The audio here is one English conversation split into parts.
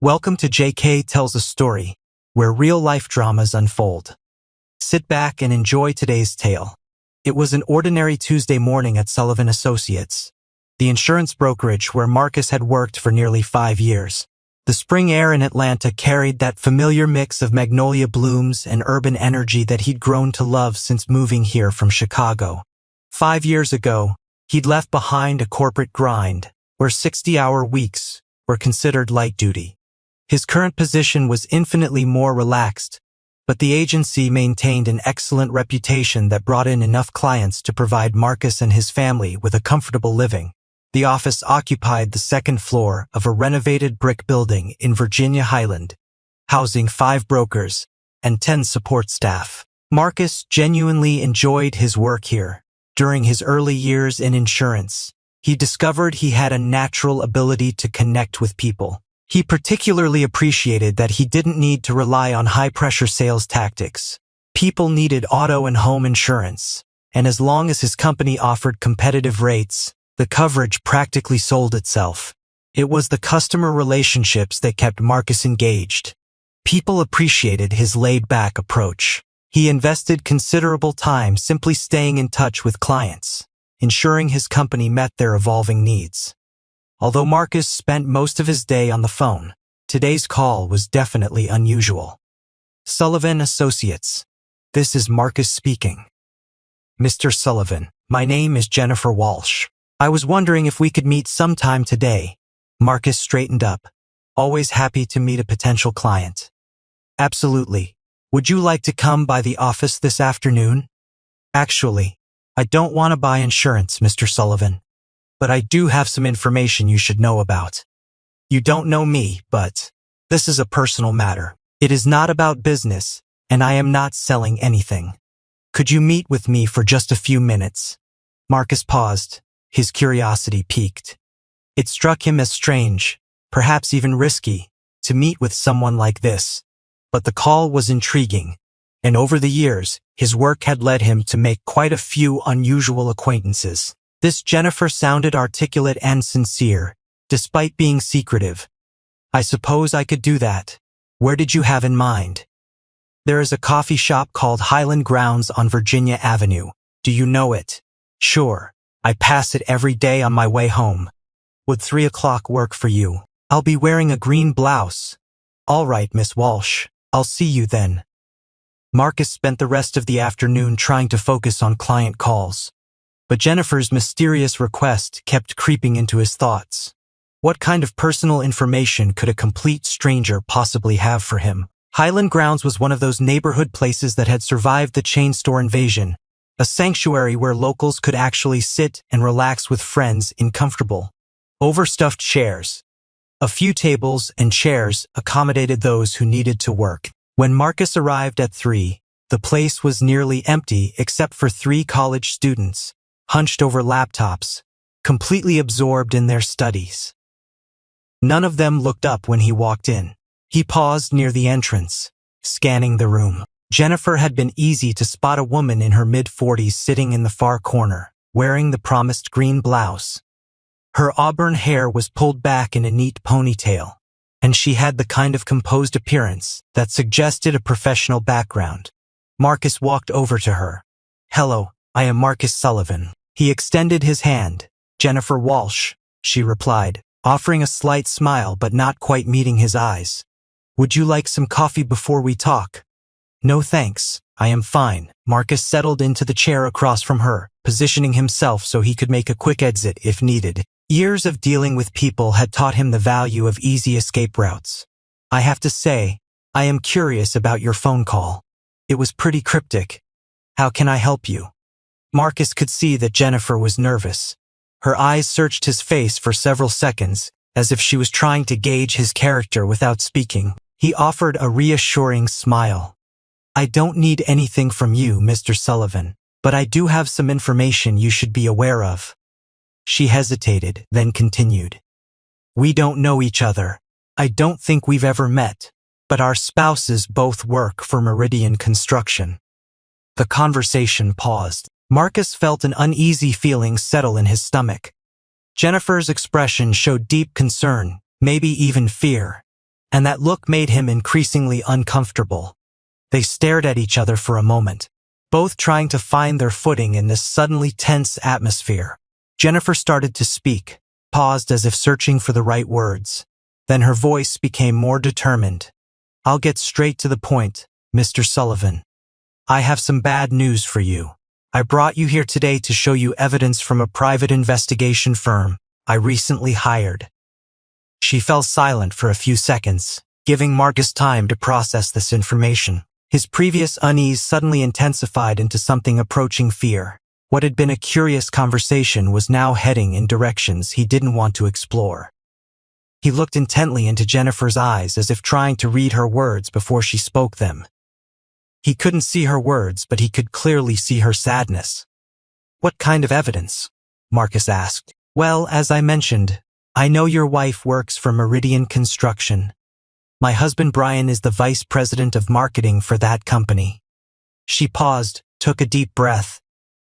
Welcome to JK Tells a Story, where real-life dramas unfold. Sit back and enjoy today's tale. It was an ordinary Tuesday morning at Sullivan Associates, the insurance brokerage where Marcus had worked for nearly 5 years. The spring air in Atlanta carried that familiar mix of magnolia blooms and urban energy that he'd grown to love since moving here from Chicago. 5 years ago, he'd left behind a corporate grind, where 60-hour weeks were considered light duty. His current position was infinitely more relaxed, but the agency maintained an excellent reputation that brought in enough clients to provide Marcus and his family with a comfortable living. The office occupied the second floor of a renovated brick building in Virginia Highland, housing 5 brokers and 10 support staff. Marcus genuinely enjoyed his work here. During his early years in insurance, he discovered he had a natural ability to connect with people. He particularly appreciated that he didn't need to rely on high-pressure sales tactics. People needed auto and home insurance, and as long as his company offered competitive rates, the coverage practically sold itself. It was the customer relationships that kept Marcus engaged. People appreciated his laid-back approach. He invested considerable time simply staying in touch with clients, ensuring his company met their evolving needs. Although Marcus spent most of his day on the phone, today's call was definitely unusual. Sullivan Associates. This is Marcus speaking. Mr. Sullivan, my name is Jennifer Walsh. I was wondering if we could meet sometime today. Marcus straightened up, always happy to meet a potential client. Absolutely. Would you like to come by the office this afternoon? Actually, I don't want to buy insurance, Mr. Sullivan. But I do have some information you should know about. You don't know me, but this is a personal matter. It is not about business, and I am not selling anything. Could you meet with me for just a few minutes? Marcus paused, his curiosity piqued. It struck him as strange, perhaps even risky, to meet with someone like this. But the call was intriguing, and over the years, his work had led him to make quite a few unusual acquaintances. This Jennifer sounded articulate and sincere, despite being secretive. I suppose I could do that. Where did you have in mind? There is a coffee shop called Highland Grounds on Virginia Avenue. Do you know it? Sure. I pass it every day on my way home. Would 3 o'clock work for you? I'll be wearing a green blouse. All right, Miss Walsh. I'll see you then. Marcus spent the rest of the afternoon trying to focus on client calls. But Jennifer's mysterious request kept creeping into his thoughts. What kind of personal information could a complete stranger possibly have for him? Highland Grounds was one of those neighborhood places that had survived the chain store invasion, a sanctuary where locals could actually sit and relax with friends in comfortable, overstuffed chairs. A few tables and chairs accommodated those who needed to work. When Marcus arrived at 3, the place was nearly empty except for 3 college students, hunched over laptops, completely absorbed in their studies. None of them looked up when he walked in. He paused near the entrance, scanning the room. Jennifer had been easy to spot a woman in her mid-40s sitting in the far corner, wearing the promised green blouse. Her auburn hair was pulled back in a neat ponytail, and she had the kind of composed appearance that suggested a professional background. Marcus walked over to her. Hello, I am Marcus Sullivan. He extended his hand. Jennifer Walsh, she replied, offering a slight smile but not quite meeting his eyes. Would you like some coffee before we talk? No thanks, I am fine. Marcus settled into the chair across from her, positioning himself so he could make a quick exit if needed. Years of dealing with people had taught him the value of easy escape routes. I have to say, I am curious about your phone call. It was pretty cryptic. How can I help you? Marcus could see that Jennifer was nervous. Her eyes searched his face for several seconds, as if she was trying to gauge his character without speaking. He offered a reassuring smile. I don't need anything from you, Mr. Sullivan, but I do have some information you should be aware of. She hesitated, then continued. We don't know each other. I don't think we've ever met, but our spouses both work for Meridian Construction. The conversation paused. Marcus felt an uneasy feeling settle in his stomach. Jennifer's expression showed deep concern, maybe even fear. and that look made him increasingly uncomfortable. They stared at each other for a moment, both trying to find their footing in this suddenly tense atmosphere. Jennifer started to speak, paused as if searching for the right words. Then her voice became more determined. "I'll get straight to the point, Mr. Sullivan. I have some bad news for you. I brought you here today to show you evidence from a private investigation firm I recently hired." She fell silent for a few seconds, giving Marcus time to process this information. His previous unease suddenly intensified into something approaching fear. What had been a curious conversation was now heading in directions he didn't want to explore. He looked intently into Jennifer's eyes as if trying to read her words before she spoke them. He couldn't see her words, but he could clearly see her sadness. "What kind of evidence?" Marcus asked. "Well, as I mentioned, I know your wife works for Meridian Construction. My husband Brian is the vice president of marketing for that company." She paused, took a deep breath.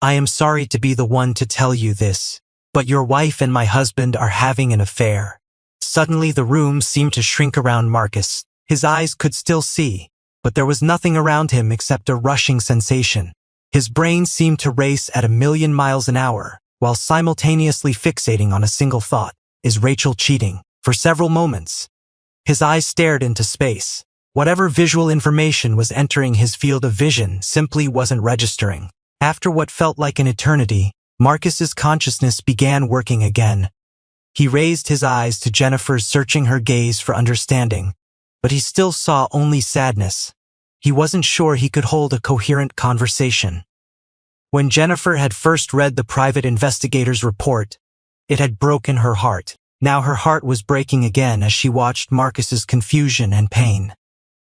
"I am sorry to be the one to tell you this, but your wife and my husband are having an affair." Suddenly the room seemed to shrink around Marcus. His eyes could still see, but there was nothing around him except a rushing sensation. His brain seemed to race at 1,000,000 miles an hour, while simultaneously fixating on a single thought: is Rachel cheating? For several moments, his eyes stared into space. Whatever visual information was entering his field of vision simply wasn't registering. After what felt like an eternity, Marcus's consciousness began working again. He raised his eyes to Jennifer's, searching her gaze for understanding, but he still saw only sadness. He wasn't sure he could hold a coherent conversation. When Jennifer had first read the private investigator's report, it had broken her heart. Now her heart was breaking again as she watched Marcus's confusion and pain.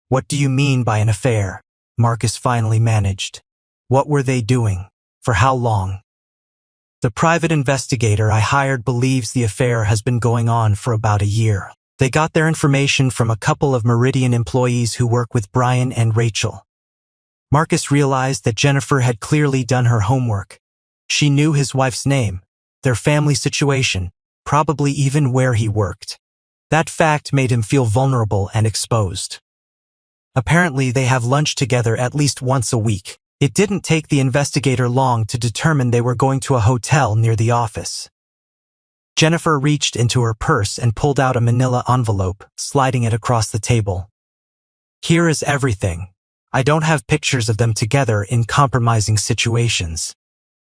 "What do you mean by an affair?" Marcus finally managed. "What were they doing? For how long?" "The private investigator I hired believes the affair has been going on for about a year. They got their information from a couple of Meridian employees who work with Brian and Rachel." Marcus realized that Jennifer had clearly done her homework. She knew his wife's name, their family situation, probably even where he worked. That fact made him feel vulnerable and exposed. Apparently they have lunch together at least once a week. It didn't take the investigator long to determine they were going to a hotel near the office. Jennifer reached into her purse and pulled out a manila envelope, sliding it across the table. "Here is everything. I don't have pictures of them together in compromising situations.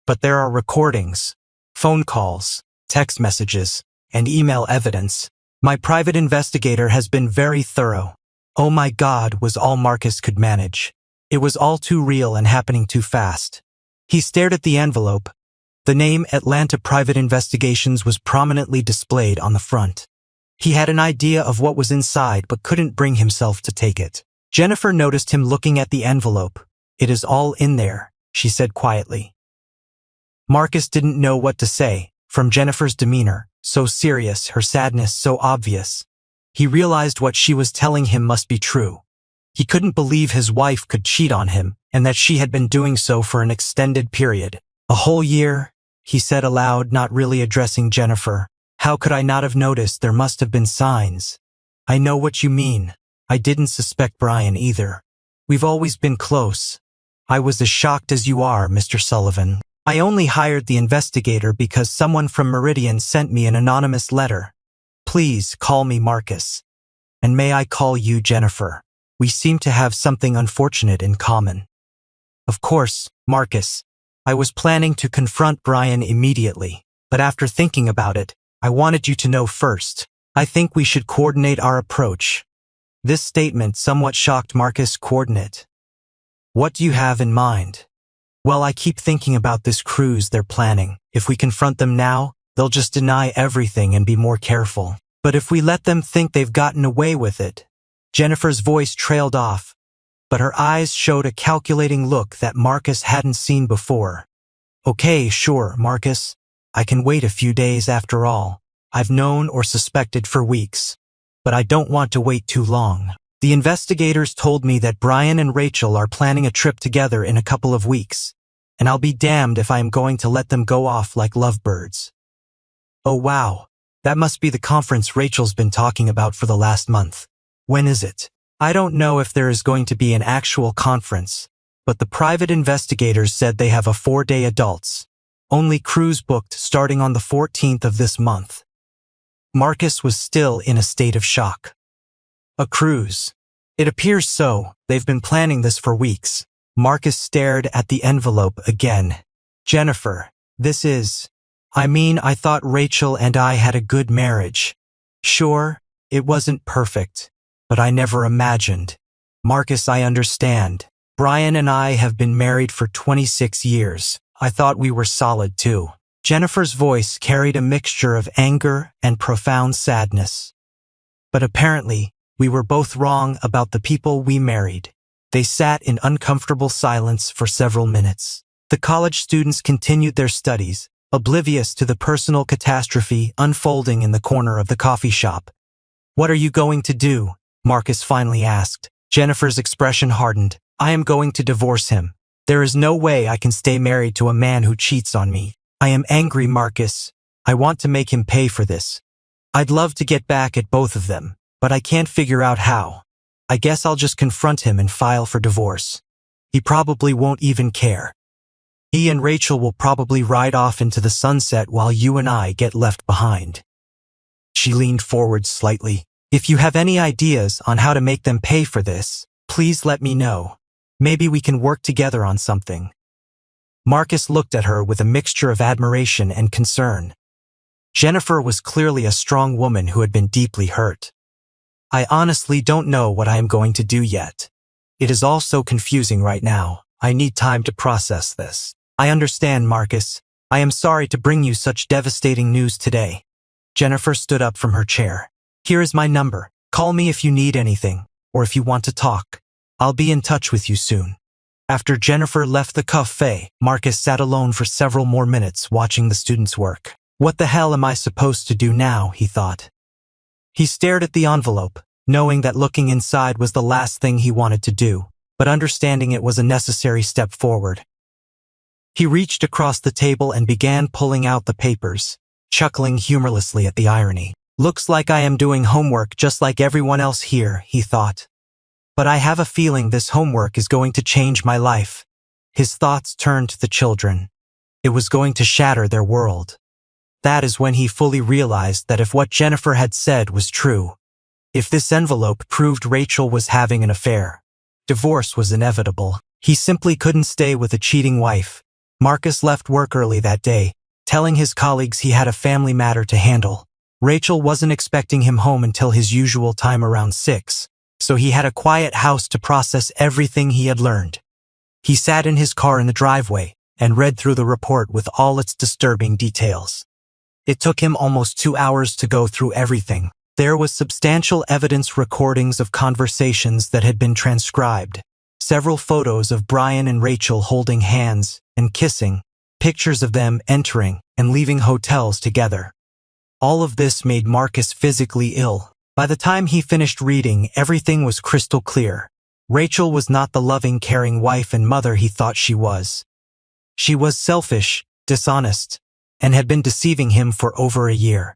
But there are recordings, phone calls, text messages, and email evidence. My private investigator has been very thorough." "Oh my God," was all Marcus could manage. It was all too real and happening too fast. He stared at the envelope. The name Atlanta Private Investigations was prominently displayed on the front. He had an idea of what was inside but couldn't bring himself to take it. Jennifer noticed him looking at the envelope. "It is all in there," she said quietly. Marcus didn't know what to say. From Jennifer's demeanor, so serious, her sadness so obvious, he realized what she was telling him must be true. He couldn't believe his wife could cheat on him, and that she had been doing so for an extended period. "A whole year?" he said aloud, not really addressing Jennifer. "How could I not have noticed? There must have been signs." "I know what you mean. I didn't suspect Brian either. We've always been close. I was as shocked as you are, Mr. Sullivan. I only hired the investigator because someone from Meridian sent me an anonymous letter. Please call me Marcus. And may I call you Jennifer? We seem to have something unfortunate in common." "Of course, Marcus. I was planning to confront Brian immediately, but after thinking about it, I wanted you to know first. I think we should coordinate our approach." This statement somewhat shocked Marcus. "Coordinate? What do you have in mind?" "Well, I keep thinking about this cruise they're planning. If we confront them now, they'll just deny everything and be more careful. But if we let them think they've gotten away with it..." Jennifer's voice trailed off, but her eyes showed a calculating look that Marcus hadn't seen before. "Okay, sure, Marcus. I can wait a few days after all. I've known or suspected for weeks. But I don't want to wait too long. The investigators told me that Brian and Rachel are planning a trip together in a couple of weeks, and I'll be damned if I am going to let them go off like lovebirds." "Oh wow, that must be the conference Rachel's been talking about for the last month." When is it? I don't know if there is going to be an actual conference, but the private investigators said they have a 4-day adults only cruise booked starting on the 14th of this month. Marcus was still in a state of shock. A cruise. It appears so. They've been planning this for weeks. Marcus stared at the envelope again. Jennifer, this is... I thought Rachel and I had a good marriage. Sure, it wasn't perfect, but I never imagined. Marcus, I understand. Brian and I have been married for 26 years. I thought we were solid too. Jennifer's voice carried a mixture of anger and profound sadness. But apparently, we were both wrong about the people we married. They sat in uncomfortable silence for several minutes. The college students continued their studies, oblivious to the personal catastrophe unfolding in the corner of the coffee shop. What are you going to do? Marcus finally asked. Jennifer's expression hardened. I am going to divorce him. There is no way I can stay married to a man who cheats on me. I am angry, Marcus. I want to make him pay for this. I'd love to get back at both of them, but I can't figure out how. I guess I'll just confront him and file for divorce. He probably won't even care. He and Rachel will probably ride off into the sunset while you and I get left behind. She leaned forward slightly. If you have any ideas on how to make them pay for this, please let me know. Maybe we can work together on something. Marcus looked at her with a mixture of admiration and concern. Jennifer was clearly a strong woman who had been deeply hurt. I honestly don't know what I am going to do yet. It is all so confusing right now. I need time to process this. I understand, Marcus. I am sorry to bring you such devastating news today. Jennifer stood up from her chair. Here is my number. Call me if you need anything, or if you want to talk. I'll be in touch with you soon. After Jennifer left the cafe, Marcus sat alone for several more minutes watching the students work. What the hell am I supposed to do now, he thought. He stared at the envelope, knowing that looking inside was the last thing he wanted to do, but understanding it was a necessary step forward. He reached across the table and began pulling out the papers, chuckling humorlessly at the irony. Looks like I am doing homework just like everyone else here, he thought. But I have a feeling this homework is going to change my life. His thoughts turned to the children. It was going to shatter their world. That is when he fully realized that if what Jennifer had said was true, if this envelope proved Rachel was having an affair, divorce was inevitable. He simply couldn't stay with a cheating wife. Marcus left work early that day, telling his colleagues he had a family matter to handle. Rachel wasn't expecting him home until his usual time around 6. So he had a quiet house to process everything he had learned. He sat in his car in the driveway and read through the report with all its disturbing details. It took him almost 2 hours to go through everything. There was substantial evidence, recordings of conversations that had been transcribed, several photos of Brian and Rachel holding hands and kissing, pictures of them entering and leaving hotels together. All of this made Marcus physically ill. By the time he finished reading, everything was crystal clear. Rachel was not the loving, caring wife and mother he thought she was. She was selfish, dishonest, and had been deceiving him for over a year.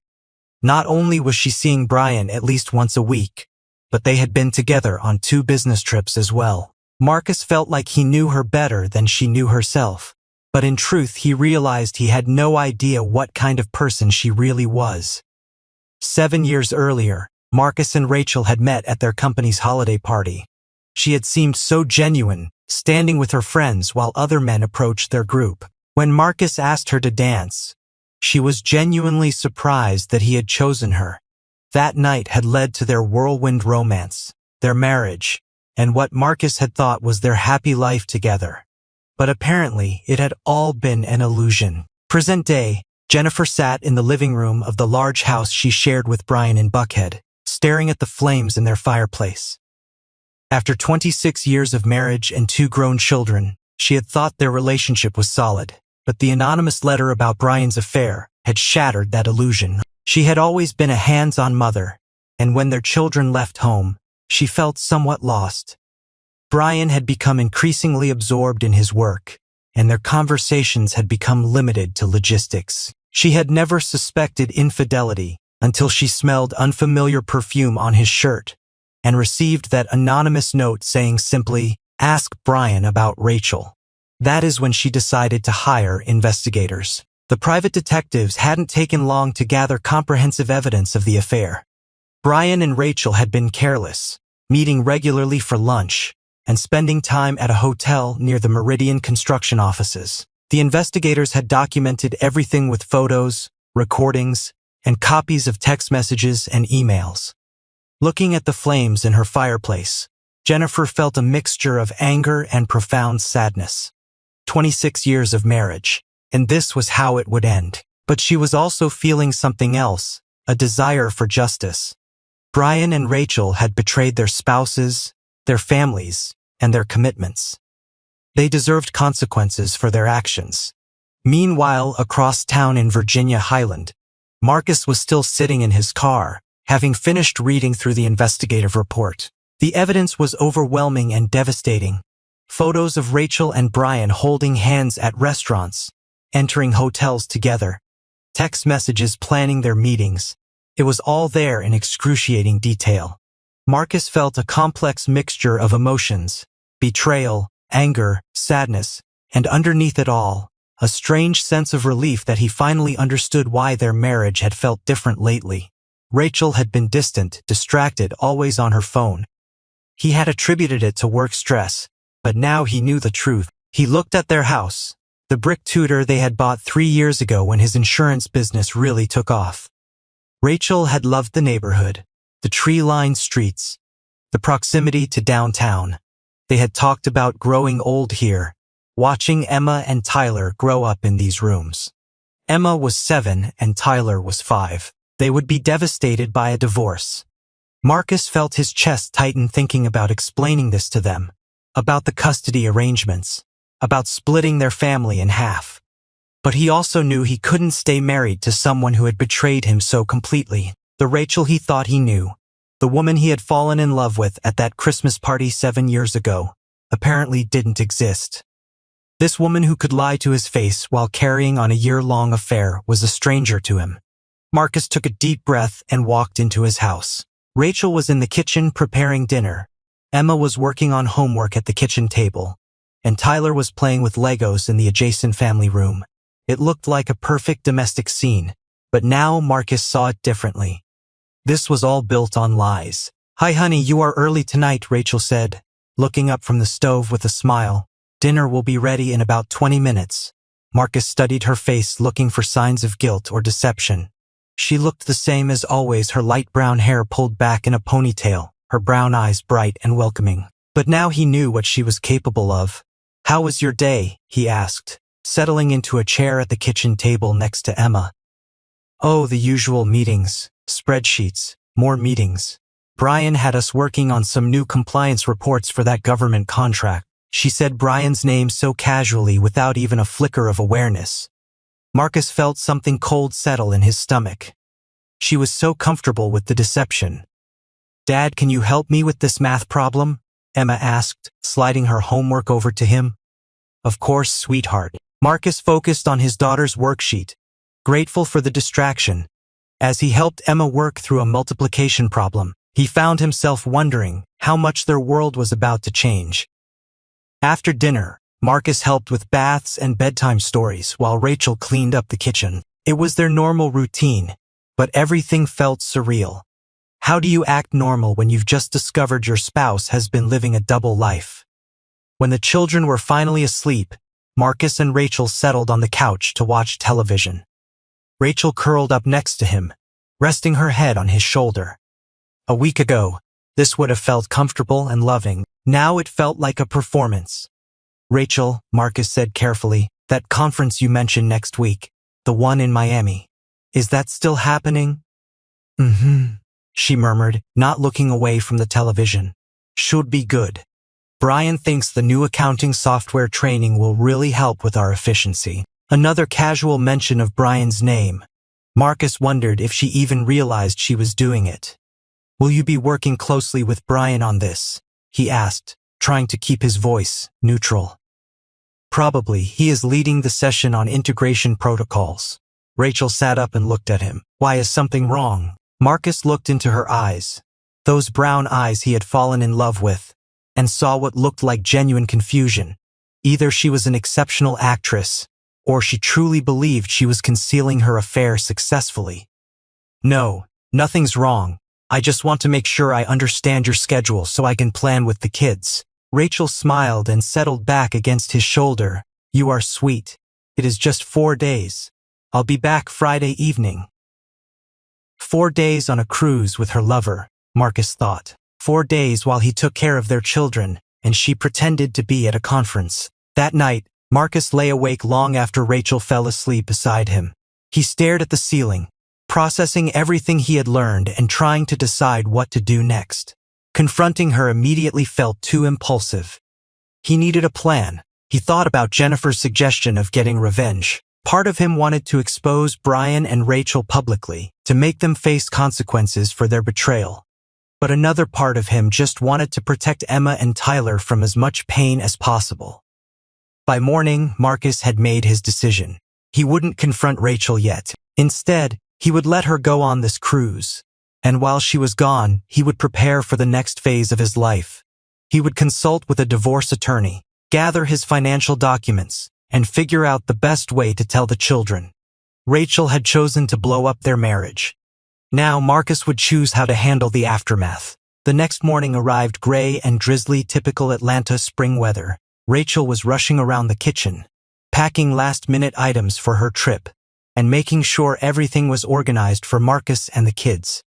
Not only was she seeing Brian at least once a week, but they had been together on 2 business trips as well. Marcus felt like he knew her better than she knew herself, but in truth he realized he had no idea what kind of person she really was. 7 years earlier, Marcus and Rachel had met at their company's holiday party. She had seemed so genuine, standing with her friends while other men approached their group. When Marcus asked her to dance, she was genuinely surprised that he had chosen her. That night had led to their whirlwind romance, their marriage, and what Marcus had thought was their happy life together. But apparently, it had all been an illusion. Present day, Jennifer sat in the living room of the large house she shared with Brian in Buckhead, staring at the flames in their fireplace. After 26 years of marriage and 2 grown children, she had thought their relationship was solid, but the anonymous letter about Brian's affair had shattered that illusion. She had always been a hands-on mother, and when their children left home, she felt somewhat lost. Brian had become increasingly absorbed in his work, and their conversations had become limited to logistics. She had never suspected infidelity until she smelled unfamiliar perfume on his shirt, and received that anonymous note saying simply, "Ask Brian about Rachel." That is when she decided to hire investigators. The private detectives hadn't taken long to gather comprehensive evidence of the affair. Brian and Rachel had been careless, meeting regularly for lunch and spending time at a hotel near the Meridian construction offices. The investigators had documented everything with photos, recordings, and copies of text messages and emails. Looking at the flames in her fireplace, Jennifer felt a mixture of anger and profound sadness. 26 years of marriage, and this was how it would end. But she was also feeling something else, a desire for justice. Brian and Rachel had betrayed their spouses, their families, and their commitments. They deserved consequences for their actions. Meanwhile, across town in Virginia Highland, Marcus was still sitting in his car, having finished reading through the investigative report. The evidence was overwhelming and devastating. Photos of Rachel and Brian holding hands at restaurants, entering hotels together, text messages planning their meetings. It was all there in excruciating detail. Marcus felt a complex mixture of emotions: betrayal, anger, sadness, and underneath it all, a strange sense of relief that he finally understood why their marriage had felt different lately. Rachel had been distant, distracted, always on her phone. He had attributed it to work stress, but now he knew the truth. He looked at their house, the brick Tudor they had bought 3 years ago when his insurance business really took off. Rachel had loved the neighborhood, the tree-lined streets, the proximity to downtown. They had talked about growing old here, watching Emma and Tyler grow up in these rooms. Emma was 7 and Tyler was 5. They would be devastated by a divorce. Marcus felt his chest tighten thinking about explaining this to them, about the custody arrangements, about splitting their family in half. But he also knew he couldn't stay married to someone who had betrayed him so completely. The Rachel he thought he knew, the woman he had fallen in love with at that Christmas party 7 years ago, apparently didn't exist. This woman who could lie to his face while carrying on a year-long affair was a stranger to him. Marcus took a deep breath and walked into his house. Rachel was in the kitchen preparing dinner. Emma was working on homework at the kitchen table, and Tyler was playing with Legos in the adjacent family room. It looked like a perfect domestic scene, but now Marcus saw it differently. This was all built on lies. "Hi honey, you are early tonight," Rachel said, looking up from the stove with a smile. "Dinner will be ready in about 20 minutes. Marcus studied her face, looking for signs of guilt or deception. She looked the same as always, her light brown hair pulled back in a ponytail, her brown eyes bright and welcoming. But now he knew what she was capable of. "How was your day?" he asked, settling into a chair at the kitchen table next to Emma. "Oh, the usual meetings, spreadsheets, more meetings. Brian had us working on some new compliance reports for that government contract." She said Brian's name so casually without even a flicker of awareness. Marcus felt something cold settle in his stomach. She was so comfortable with the deception. "Dad, can you help me with this math problem?" Emma asked, sliding her homework over to him. "Of course, sweetheart." Marcus focused on his daughter's worksheet, grateful for the distraction. As he helped Emma work through a multiplication problem, he found himself wondering how much their world was about to change. After dinner, Marcus helped with baths and bedtime stories while Rachel cleaned up the kitchen. It was their normal routine, but everything felt surreal. How do you act normal when you've just discovered your spouse has been living a double life? When the children were finally asleep, Marcus and Rachel settled on the couch to watch television. Rachel curled up next to him, resting her head on his shoulder. A week ago, this would have felt comfortable and loving. Now it felt like a performance. "Rachel," Marcus said carefully, "that conference you mentioned next week, the one in Miami, is that still happening?" She murmured, not looking away from the television. "Should be good. Brian thinks the new accounting software training will really help with our efficiency." Another casual mention of Brian's name. Marcus wondered if she even realized she was doing it. "Will you be working closely with Brian on this?" he asked, trying to keep his voice neutral. "Probably. He is leading the session on integration protocols." Rachel sat up and looked at him. "Why, is something wrong?" Marcus looked into her eyes. those brown eyes he had fallen in love with, and saw what looked like genuine confusion. Either she was an exceptional actress, or she truly believed she was concealing her affair successfully. "No, nothing's wrong. I just want to make sure I understand your schedule so I can plan with the kids." Rachel smiled and settled back against his shoulder. "You are sweet. It is just 4 days. I'll be back Friday evening." 4 days on a cruise with her lover, Marcus thought. 4 days while he took care of their children, and she pretended to be at a conference. That night, Marcus lay awake long after Rachel fell asleep beside him. He stared at the ceiling, processing everything he had learned and trying to decide what to do next. Confronting her immediately felt too impulsive. He needed a plan. He thought about Jennifer's suggestion of getting revenge. Part of him wanted to expose Brian and Rachel publicly, to make them face consequences for their betrayal. But another part of him just wanted to protect Emma and Tyler from as much pain as possible. By morning, Marcus had made his decision. He wouldn't confront Rachel yet. Instead, he would let her go on this cruise. And while she was gone, he would prepare for the next phase of his life. He would consult with a divorce attorney, gather his financial documents, and figure out the best way to tell the children. Rachel had chosen to blow up their marriage. Now Marcus would choose how to handle the aftermath. The next morning arrived gray and drizzly, typical Atlanta spring weather. Rachel was rushing around the kitchen, packing last-minute items for her trip, and making sure everything was organized for Marcus and the kids.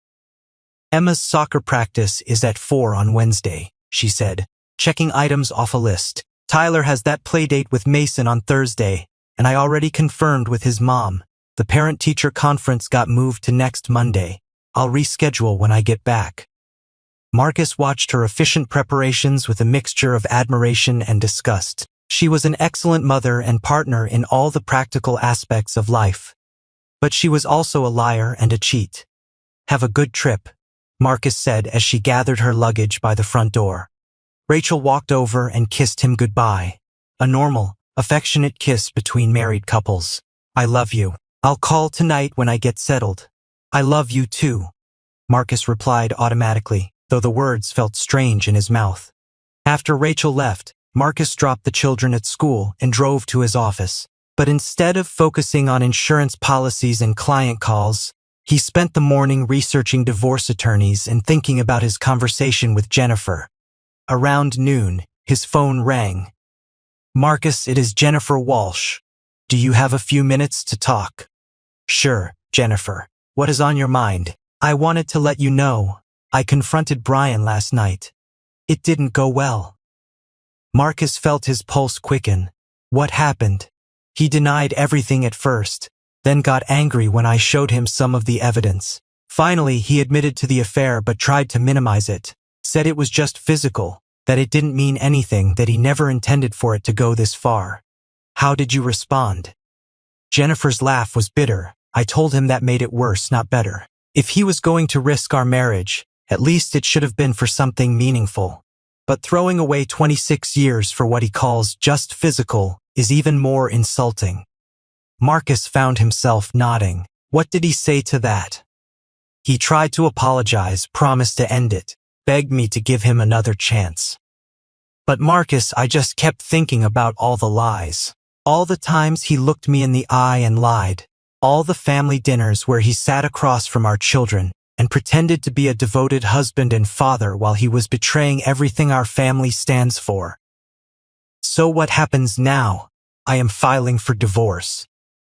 "Emma's soccer practice is at 4 on Wednesday," she said, checking items off a list. "Tyler has that play date with Mason on Thursday, and I already confirmed with his mom. The parent-teacher conference got moved to next Monday. I'll reschedule when I get back." Marcus watched her efficient preparations with a mixture of admiration and disgust. She was an excellent mother and partner in all the practical aspects of life. But she was also a liar and a cheat. "Have a good trip," Marcus said as she gathered her luggage by the front door. Rachel walked over and kissed him goodbye. A normal, affectionate kiss between married couples. "I love you. I'll call tonight when I get settled." "I love you too," Marcus replied automatically, though the words felt strange in his mouth. After Rachel left, Marcus dropped the children at school and drove to his office. But instead of focusing on insurance policies and client calls, he spent the morning researching divorce attorneys and thinking about his conversation with Jennifer. Around noon, his phone rang. "Marcus, it is Jennifer Walsh. Do you have a few minutes to talk?" "Sure, Jennifer. What is on your mind?" "I wanted to let you know. I confronted Brian last night. It didn't go well." Marcus felt his pulse quicken. "What happened?" "He denied everything at first, then got angry when I showed him some of the evidence. Finally, he admitted to the affair but tried to minimize it. Said it was just physical, that it didn't mean anything, that he never intended for it to go this far." "How did you respond?" Jennifer's laugh was bitter. "I told him that made it worse, not better. If he was going to risk our marriage, at least it should have been for something meaningful. But throwing away 26 years for what he calls just physical is even more insulting." Marcus found himself nodding. "What did he say to that?" "He tried to apologize, promised to end it, begged me to give him another chance. But Marcus, I just kept thinking about all the lies. All the times he looked me in the eye and lied. All the family dinners where he sat across from our children and pretended to be a devoted husband and father while he was betraying everything our family stands for. So what happens now? I am filing for divorce.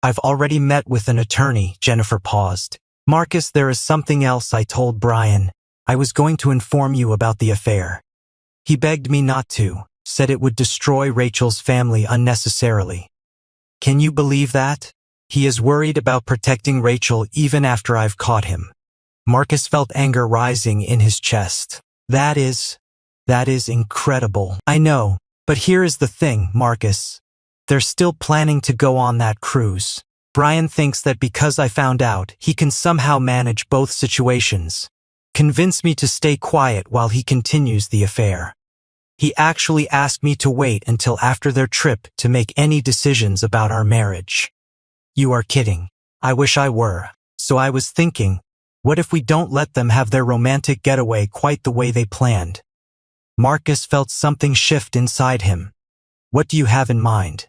I've already met with an attorney." Jennifer paused. "Marcus, there is something else I told Brian. I was going to inform you about the affair. He begged me not to, said it would destroy Rachel's family unnecessarily. Can you believe that? He is worried about protecting Rachel even after I've caught him." Marcus felt anger rising in his chest. That is incredible." "I know, but here is the thing, Marcus. They're still planning to go on that cruise. Brian thinks that because I found out, he can somehow manage both situations. Convince me to stay quiet while he continues the affair. He actually asked me to wait until after their trip to make any decisions about our marriage." "You are kidding." "I wish I were. So I was thinking, What if we don't let them have their romantic getaway quite the way they planned? Marcus felt something shift inside him. What do you have in mind?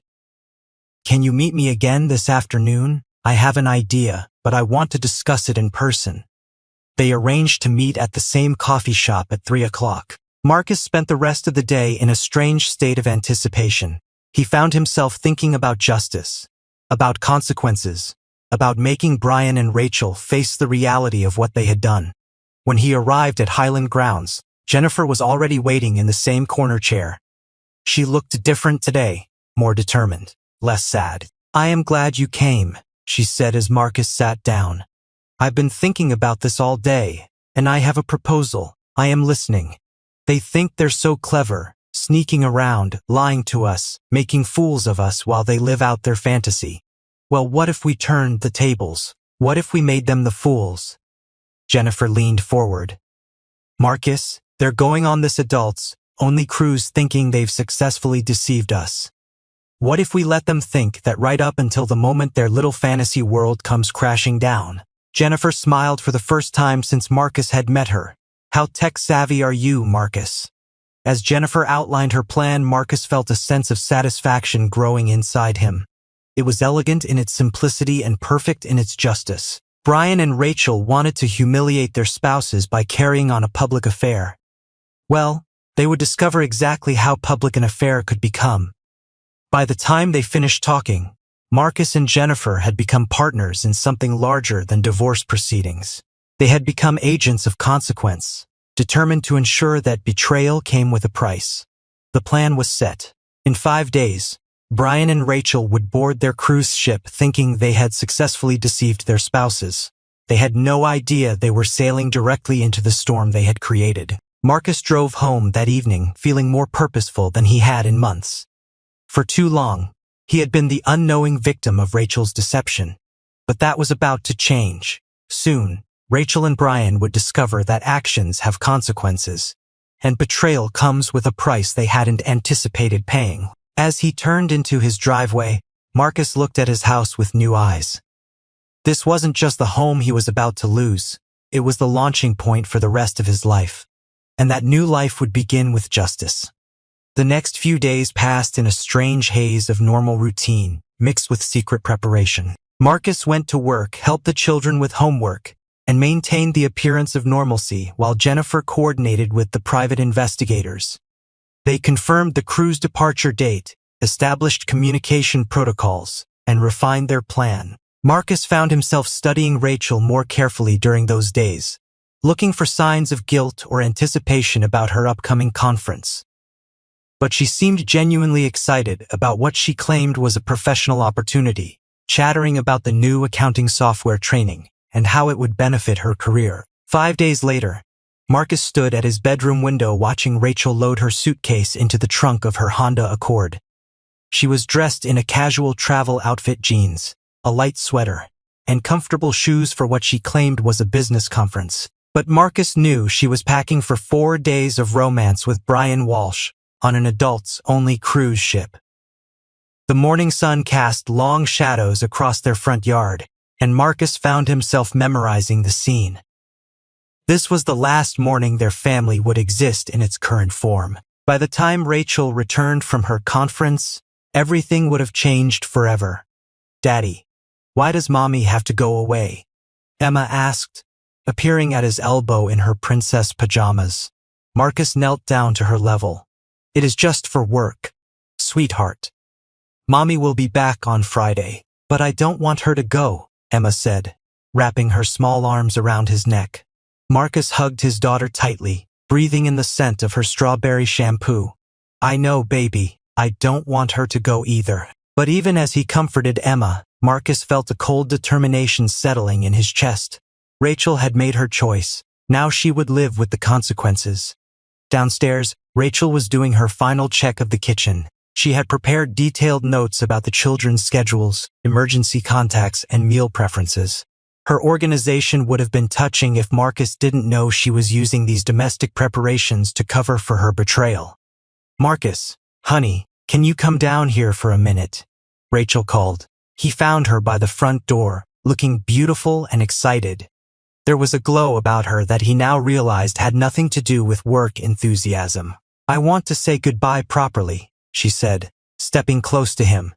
Can you meet me again this afternoon? I have an idea, but I want to discuss it in person. They arranged to meet at the same coffee shop at 3 o'clock. Marcus spent the rest of the day in a strange state of anticipation. He found himself thinking about justice, about consequences, about making Brian and Rachel face the reality of what they had done. When he arrived at Highland Grounds, Jennifer was already waiting in the same corner chair. She looked different today, more determined, less sad. I am glad you came, she said as Marcus sat down. I've been thinking about this all day, and I have a proposal. I am listening. They think they're so clever, sneaking around, lying to us, making fools of us while they live out their fantasy. Well, what if we turned the tables? What if we made them the fools? Jennifer leaned forward. Marcus, they're going on this adults-only cruise thinking they've successfully deceived us. What if we let them think that right up until the moment their little fantasy world comes crashing down? Jennifer smiled for the first time since Marcus had met her. How tech-savvy are you, Marcus? As Jennifer outlined her plan, Marcus felt a sense of satisfaction growing inside him. It was elegant in its simplicity and perfect in its justice. Brian and Rachel wanted to humiliate their spouses by carrying on a public affair. Well, they would discover exactly how public an affair could become. By the time they finished talking, Marcus and Jennifer had become partners in something larger than divorce proceedings. They had become agents of consequence, determined to ensure that betrayal came with a price. The plan was set. In 5 days, Brian and Rachel would board their cruise ship thinking they had successfully deceived their spouses. They had no idea they were sailing directly into the storm they had created. Marcus drove home that evening feeling more purposeful than he had in months. For too long, he had been the unknowing victim of Rachel's deception. But that was about to change. Soon, Rachel and Brian would discover that actions have consequences, and betrayal comes with a price they hadn't anticipated paying. As he turned into his driveway, Marcus looked at his house with new eyes. This wasn't just the home he was about to lose, it was the launching point for the rest of his life. And that new life would begin with justice. The next few days passed in a strange haze of normal routine, mixed with secret preparation. Marcus went to work, helped the children with homework, and maintained the appearance of normalcy while Jennifer coordinated with the private investigators. They confirmed the cruise departure date, established communication protocols, and refined their plan. Marcus found himself studying Rachel more carefully during those days, looking for signs of guilt or anticipation about her upcoming conference. But she seemed genuinely excited about what she claimed was a professional opportunity, chattering about the new accounting software training and how it would benefit her career. 5 days later, Marcus stood at his bedroom window watching Rachel load her suitcase into the trunk of her Honda Accord. She was dressed in a casual travel outfit, jeans, a light sweater, and comfortable shoes for what she claimed was a business conference. But Marcus knew she was packing for 4 days of romance with Brian Walsh on an adults-only cruise ship. The morning sun cast long shadows across their front yard, and Marcus found himself memorizing the scene. This was the last morning their family would exist in its current form. By the time Rachel returned from her conference, everything would have changed forever. "Daddy, why does Mommy have to go away?" Emma asked, appearing at his elbow in her princess pajamas. Marcus knelt down to her level. "It is just for work, sweetheart. Mommy will be back on Friday." "But I don't want her to go," Emma said, wrapping her small arms around his neck. Marcus hugged his daughter tightly, breathing in the scent of her strawberry shampoo. "I know, baby, I don't want her to go either." But even as he comforted Emma, Marcus felt a cold determination settling in his chest. Rachel had made her choice. Now she would live with the consequences. Downstairs, Rachel was doing her final check of the kitchen. She had prepared detailed notes about the children's schedules, emergency contacts, and meal preferences. Her organization would have been touching if Marcus didn't know she was using these domestic preparations to cover for her betrayal. "Marcus, honey, can you come down here for a minute?" Rachel called. He found her by the front door, looking beautiful and excited. There was a glow about her that he now realized had nothing to do with work enthusiasm. "I want to say goodbye properly," she said, stepping close to him.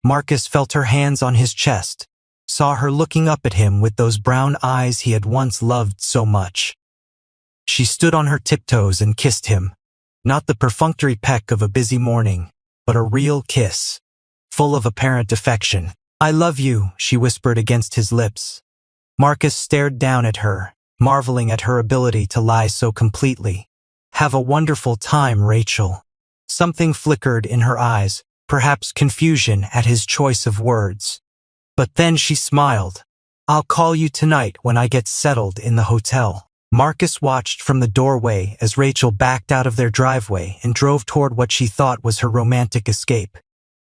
Marcus felt her hands on his chest, saw her looking up at him with those brown eyes he had once loved so much. She stood on her tiptoes and kissed him, not the perfunctory peck of a busy morning, but a real kiss, full of apparent affection. "I love you," she whispered against his lips. Marcus stared down at her, marveling at her ability to lie so completely. "Have a wonderful time, Rachel." Something flickered in her eyes, perhaps confusion at his choice of words. But then she smiled. "I'll call you tonight when I get settled in the hotel." Marcus watched from the doorway as Rachel backed out of their driveway and drove toward what she thought was her romantic escape.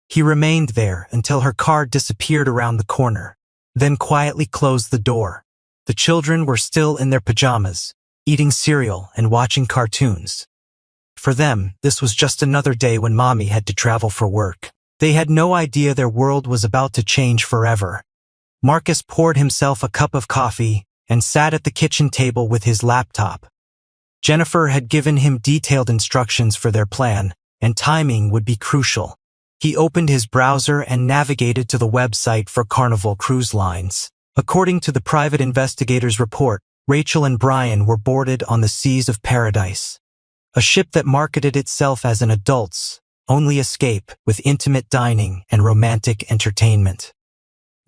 He remained there until her car disappeared around the corner, then quietly closed the door. The children were still in their pajamas, eating cereal and watching cartoons. For them, this was just another day when Mommy had to travel for work. They had no idea their world was about to change forever. Marcus poured himself a cup of coffee and sat at the kitchen table with his laptop. Jennifer had given him detailed instructions for their plan, and timing would be crucial. He opened his browser and navigated to the website for Carnival Cruise Lines. According to the private investigator's report, Rachel and Brian were boarded on the Seas of Paradise, a ship that marketed itself as an adults-only escape with intimate dining and romantic entertainment.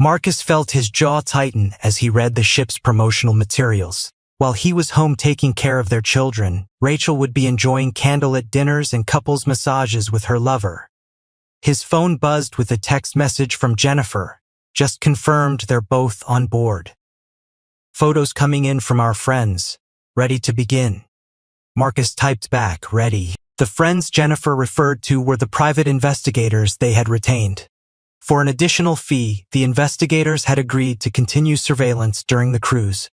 Marcus felt his jaw tighten as he read the ship's promotional materials. While he was home taking care of their children, Rachel would be enjoying candlelit dinners and couples massages with her lover. His phone buzzed with a text message from Jennifer. "Just confirmed they're both on board. Photos coming in from our friends. Ready to begin." Marcus typed back, "Ready." The friends Jennifer referred to were the private investigators they had retained. For an additional fee, the investigators had agreed to continue surveillance during the cruise,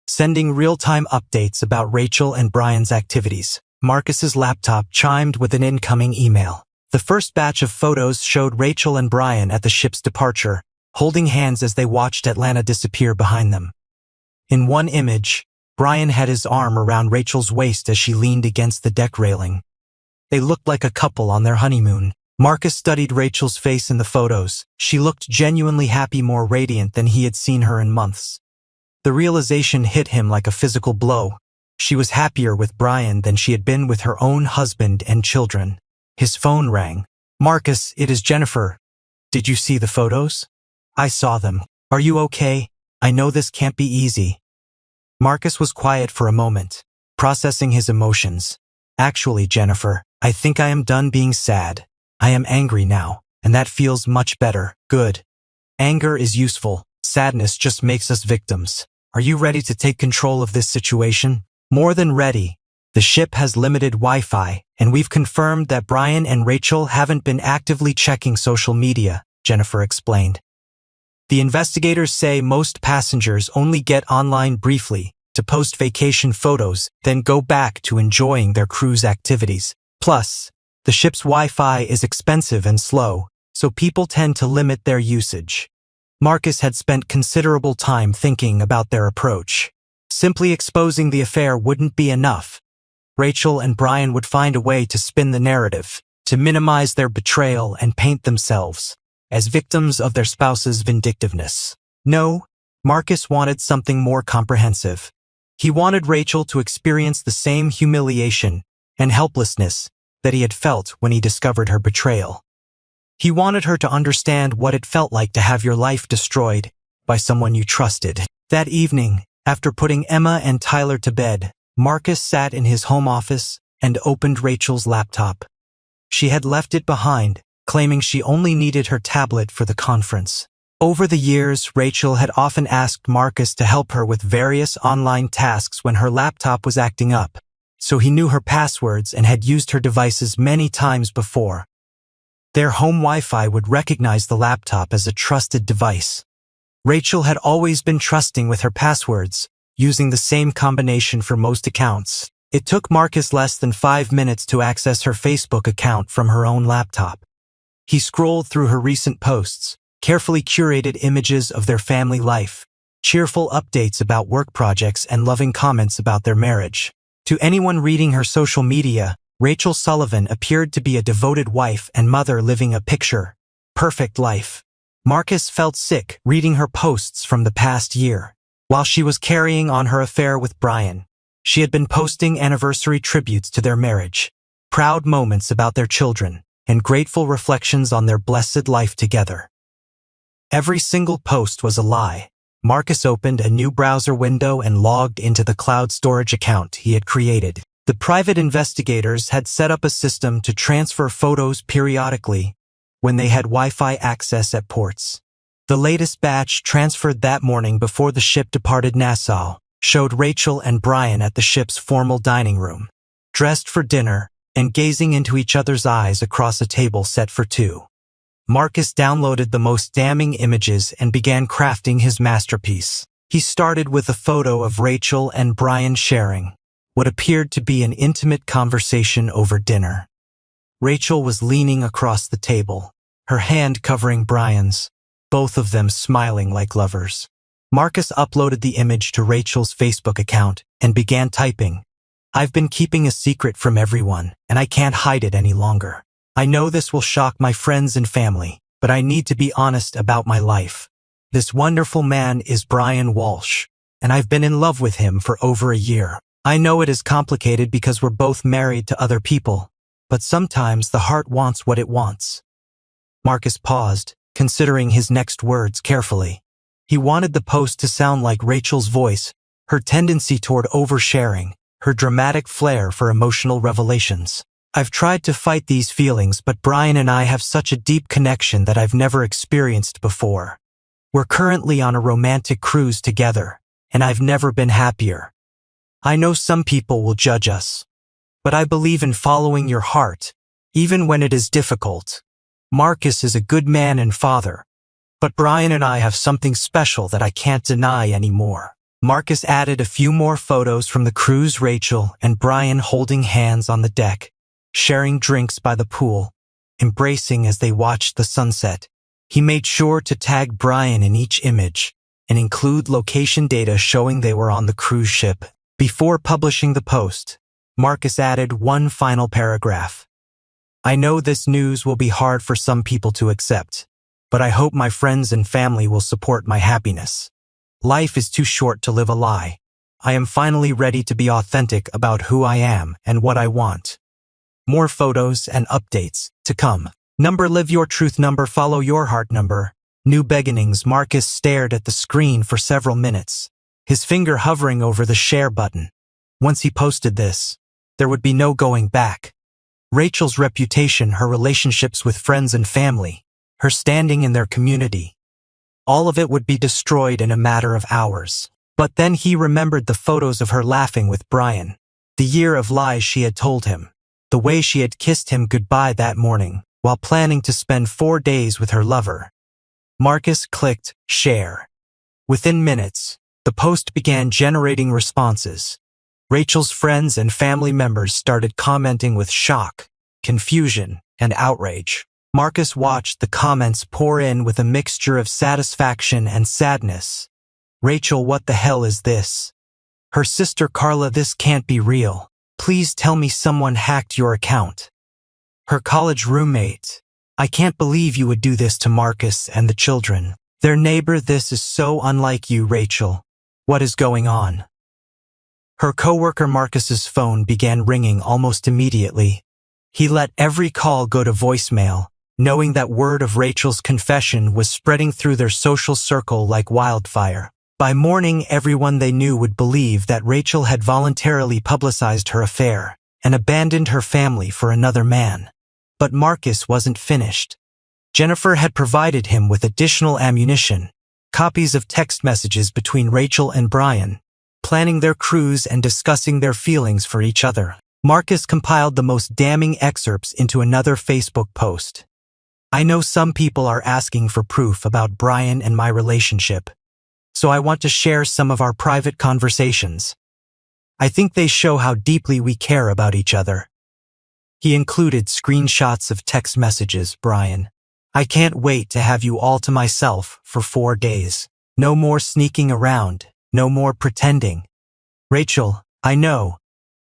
sending real-time updates about Rachel and Brian's activities. Marcus's laptop chimed with an incoming email. The first batch of photos showed Rachel and Brian at the ship's departure, holding hands as they watched Atlanta disappear behind them. In one image, Brian had his arm around Rachel's waist as she leaned against the deck railing. They looked like a couple on their honeymoon. Marcus studied Rachel's face in the photos. She looked genuinely happy, more radiant than he had seen her in months. The realization hit him like a physical blow. She was happier with Brian than she had been with her own husband and children. His phone rang. "Marcus, it is Jennifer. Did you see the photos?" "I saw them. Are you okay? I know this can't be easy." Marcus was quiet for a moment, processing his emotions. "Actually, Jennifer, I think I am done being sad. I am angry now, and that feels much better." "Good. Anger is useful. Sadness just makes us victims. Are you ready to take control of this situation?" "More than ready. The ship has limited Wi-Fi, and we've confirmed that Brian and Rachel haven't been actively checking social media," Jennifer explained. "The investigators say most passengers only get online briefly to post vacation photos, then go back to enjoying their cruise activities. Plus, the ship's Wi-Fi is expensive and slow, so people tend to limit their usage." Marcus had spent considerable time thinking about their approach. Simply exposing the affair wouldn't be enough. Rachel and Brian would find a way to spin the narrative, to minimize their betrayal and paint themselves as victims of their spouse's vindictiveness. No, Marcus wanted something more comprehensive. He wanted Rachel to experience the same humiliation and helplessness that he had felt when he discovered her betrayal. He wanted her to understand what it felt like to have your life destroyed by someone you trusted. That evening, after putting Emma and Tyler to bed, Marcus sat in his home office and opened Rachel's laptop. She had left it behind, claiming she only needed her tablet for the conference. Over the years, Rachel had often asked Marcus to help her with various online tasks when her laptop was acting up, so he knew her passwords and had used her devices many times before. Their home Wi-Fi would recognize the laptop as a trusted device. Rachel had always been trusting with her passwords, using the same combination for most accounts. It took Marcus less than 5 minutes to access her Facebook account from her own laptop. He scrolled through her recent posts, carefully curated images of their family life, cheerful updates about work projects, and loving comments about their marriage. To anyone reading her social media, Rachel Sullivan appeared to be a devoted wife and mother living a picture-perfect life. Marcus felt sick reading her posts from the past year. While she was carrying on her affair with Brian, she had been posting anniversary tributes to their marriage, proud moments about their children, and grateful reflections on their blessed life together. Every single post was a lie. Marcus opened a new browser window and logged into the cloud storage account he had created. The private investigators had set up a system to transfer photos periodically when they had Wi-Fi access at ports. The latest batch transferred that morning before the ship departed Nassau showed Rachel and Brian at the ship's formal dining room, dressed for dinner and gazing into each other's eyes across a table set for two. Marcus downloaded the most damning images and began crafting his masterpiece. He started with a photo of Rachel and Brian sharing what appeared to be an intimate conversation over dinner. Rachel was leaning across the table, her hand covering Brian's, both of them smiling like lovers. Marcus uploaded the image to Rachel's Facebook account and began typing, "I've been keeping a secret from everyone, and I can't hide it any longer. I know this will shock my friends and family, but I need to be honest about my life. This wonderful man is Brian Walsh, and I've been in love with him for over a year. I know it is complicated because we're both married to other people, but sometimes the heart wants what it wants." Marcus paused, considering his next words carefully. He wanted the post to sound like Rachel's voice, her tendency toward oversharing, her dramatic flair for emotional revelations. "I've tried to fight these feelings, but Brian and I have such a deep connection that I've never experienced before. We're currently on a romantic cruise together, and I've never been happier. I know some people will judge us, but I believe in following your heart, even when it is difficult. Marcus is a good man and father, but Brian and I have something special that I can't deny anymore." Marcus added a few more photos from the cruise, Rachel and Brian holding hands on the deck, sharing drinks by the pool, embracing as they watched the sunset. He made sure to tag Brian in each image and include location data showing they were on the cruise ship. Before publishing the post, Marcus added one final paragraph. "I know this news will be hard for some people to accept, but I hope my friends and family will support my happiness. Life is too short to live a lie. I am finally ready to be authentic about who I am and what I want." More photos and updates to come. Live your truth. Follow your heart. New beginnings. Marcus stared at the screen for several minutes, his finger hovering over the share button. Once he posted this, there would be no going back. Rachel's reputation, her relationships with friends and family, her standing in their community, all of it would be destroyed in a matter of hours. But then he remembered the photos of her laughing with Brian, the year of lies she had told him, the way she had kissed him goodbye that morning while planning to spend 4 days with her lover. Marcus clicked share. Within minutes, the post began generating responses. Rachel's friends and family members started commenting with shock, confusion, and outrage. Marcus watched the comments pour in with a mixture of satisfaction and sadness. "Rachel, what the hell is this? Her sister Carla, this can't be real. Please tell me someone hacked your account. Her college roommate. I can't believe you would do this to Marcus and the children. Their neighbor, this is so unlike you, Rachel. What is going on?" Her coworker Marcus's phone began ringing almost immediately. He let every call go to voicemail, knowing that word of Rachel's confession was spreading through their social circle like wildfire. By morning, everyone they knew would believe that Rachel had voluntarily publicized her affair and abandoned her family for another man. But Marcus wasn't finished. Jennifer had provided him with additional ammunition, copies of text messages between Rachel and Brian, planning their cruise and discussing their feelings for each other. Marcus compiled the most damning excerpts into another Facebook post. "I know some people are asking for proof about Brian and my relationship, so I want to share some of our private conversations. I think they show how deeply we care about each other." He included screenshots of text messages. "Brian, I can't wait to have you all to myself for 4 days. No more sneaking around, no more pretending. Rachel, I know.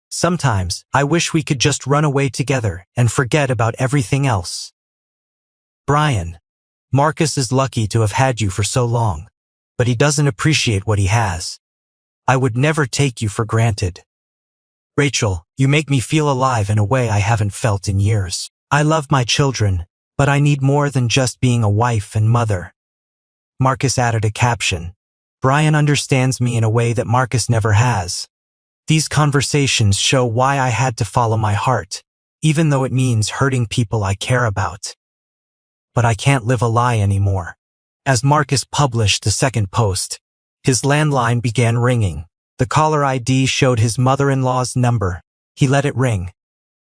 Sometimes, I wish we could just run away together and forget about everything else. Brian, Marcus is lucky to have had you for so long, but he doesn't appreciate what he has. I would never take you for granted. Rachel, you make me feel alive in a way I haven't felt in years. I love my children, but I need more than just being a wife and mother. Marcus added a caption. Brian understands me in a way that Marcus never has. These conversations show why I had to follow my heart, even though it means hurting people I care about. But I can't live a lie anymore. As Marcus published the second post, his landline began ringing. The caller ID showed his mother-in-law's number. He let it ring.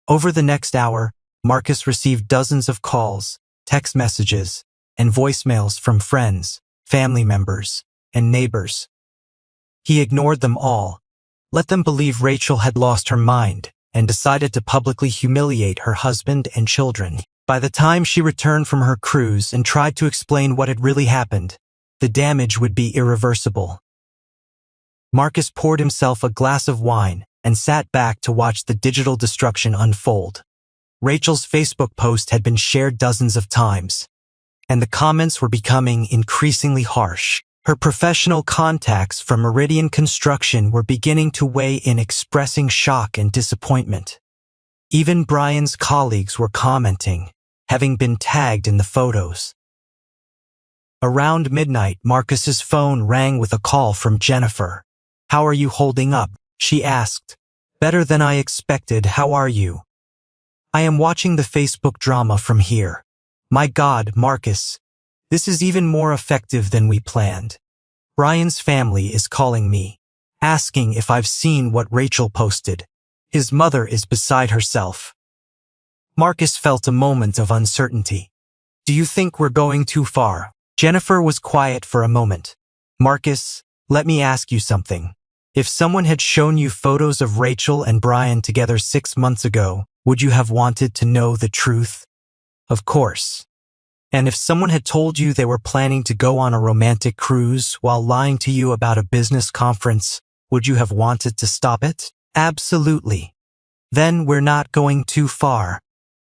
Over the next hour, Marcus received dozens of calls, text messages, and voicemails from friends, family members, and neighbors. He ignored them all, let them believe Rachel had lost her mind, and decided to publicly humiliate her husband and children. By the time she returned from her cruise and tried to explain what had really happened, the damage would be irreversible. Marcus poured himself a glass of wine and sat back to watch the digital destruction unfold. Rachel's Facebook post had been shared dozens of times, and the comments were becoming increasingly harsh. Her professional contacts from Meridian Construction were beginning to weigh in, expressing shock and disappointment. Even Brian's colleagues were commenting, having been tagged in the photos. Around midnight, Marcus's phone rang with a call from Jennifer. How are you holding up? She asked. Better than I expected. How are you? I am watching the Facebook drama from here. My God, Marcus. This is even more effective than we planned. Brian's family is calling me, asking if I've seen what Rachel posted. His mother is beside herself. Marcus felt a moment of uncertainty. Do you think we're going too far? Jennifer was quiet for a moment. Marcus, let me ask you something. If someone had shown you photos of Rachel and Brian together 6 months ago, would you have wanted to know the truth? Of course. And if someone had told you they were planning to go on a romantic cruise while lying to you about a business conference, would you have wanted to stop it? Absolutely. Then we're not going too far.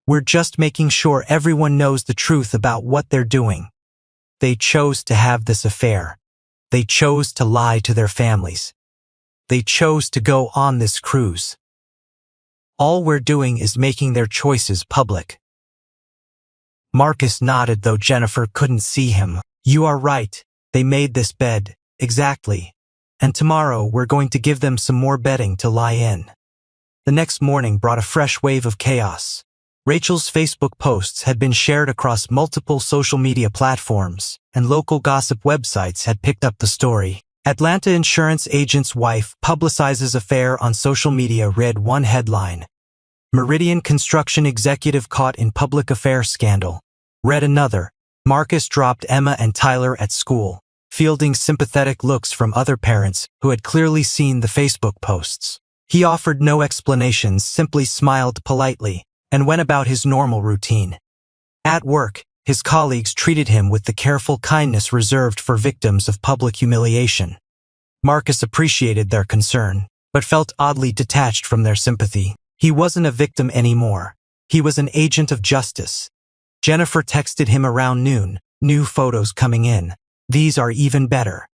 We're just making sure everyone knows the truth about what they're doing. They chose to have this affair. They chose to lie to their families. They chose to go on this cruise. All we're doing is making their choices public. Marcus nodded, though Jennifer couldn't see him. You are right. They made this bed. Exactly. And tomorrow we're going to give them some more bedding to lie in. The next morning brought a fresh wave of chaos. Rachel's Facebook posts had been shared across multiple social media platforms, and local gossip websites had picked up the story. Atlanta insurance agent's wife publicizes affair on social media, read one headline. Meridian Construction executive caught in public affair scandal, read another. Marcus dropped Emma and Tyler at school, fielding sympathetic looks from other parents who had clearly seen the Facebook posts. He offered no explanations, simply smiled politely, and went about his normal routine. At work, his colleagues treated him with the careful kindness reserved for victims of public humiliation. Marcus appreciated their concern, but felt oddly detached from their sympathy. He wasn't a victim anymore. He was an agent of justice. Jennifer texted him around noon, new photos coming in. These are even better.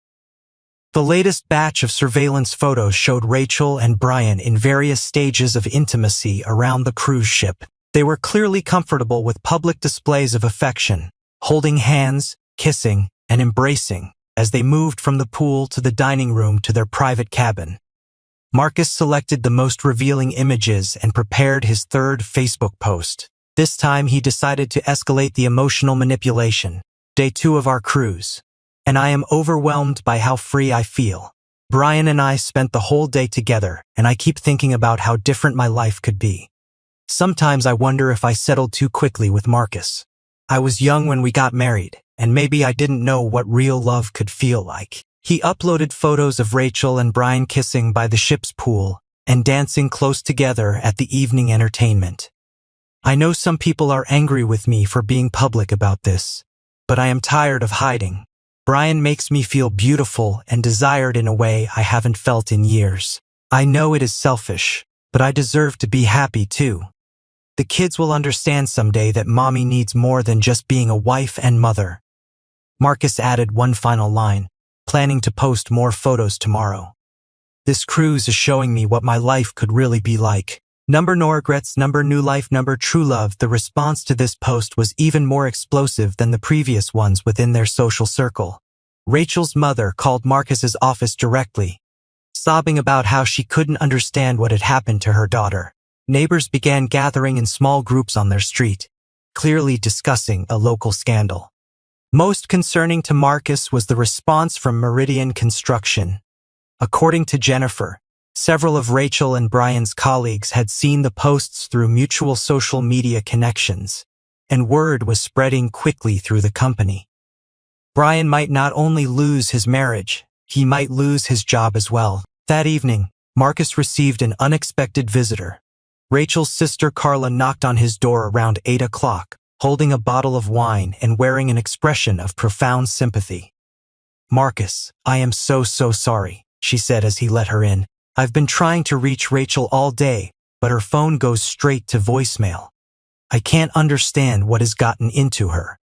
The latest batch of surveillance photos showed Rachel and Brian in various stages of intimacy around the cruise ship. They were clearly comfortable with public displays of affection, holding hands, kissing, and embracing as they moved from the pool to the dining room to their private cabin. Marcus selected the most revealing images and prepared his third Facebook post. This time he decided to escalate the emotional manipulation. Day 2 of our cruise. And I am overwhelmed by how free I feel. Brian and I spent the whole day together, and I keep thinking about how different my life could be. Sometimes I wonder if I settled too quickly with Marcus. I was young when we got married, and maybe I didn't know what real love could feel like. He uploaded photos of Rachel and Brian kissing by the ship's pool and dancing close together at the evening entertainment. I know some people are angry with me for being public about this, but I am tired of hiding. Brian makes me feel beautiful and desired in a way I haven't felt in years. I know it is selfish, but I deserve to be happy too. The kids will understand someday that mommy needs more than just being a wife and mother." Marcus added one final line, planning to post more photos tomorrow. "This cruise is showing me what my life could really be like. Number no regrets, number new life, number true love." The response to this post was even more explosive than the previous ones within their social circle. Rachel's mother called Marcus's office directly, sobbing about how she couldn't understand what had happened to her daughter. Neighbors began gathering in small groups on their street, clearly discussing a local scandal. Most concerning to Marcus was the response from Meridian Construction. According to Jennifer, several of Rachel and Brian's colleagues had seen the posts through mutual social media connections, and word was spreading quickly through the company. Brian might not only lose his marriage, he might lose his job as well. That evening, Marcus received an unexpected visitor. Rachel's sister Carla knocked on his door around 8 o'clock, holding a bottle of wine and wearing an expression of profound sympathy. "Marcus, I am so sorry," she said as he let her in. "I've been trying to reach Rachel all day, but her phone goes straight to voicemail. I can't understand what has gotten into her."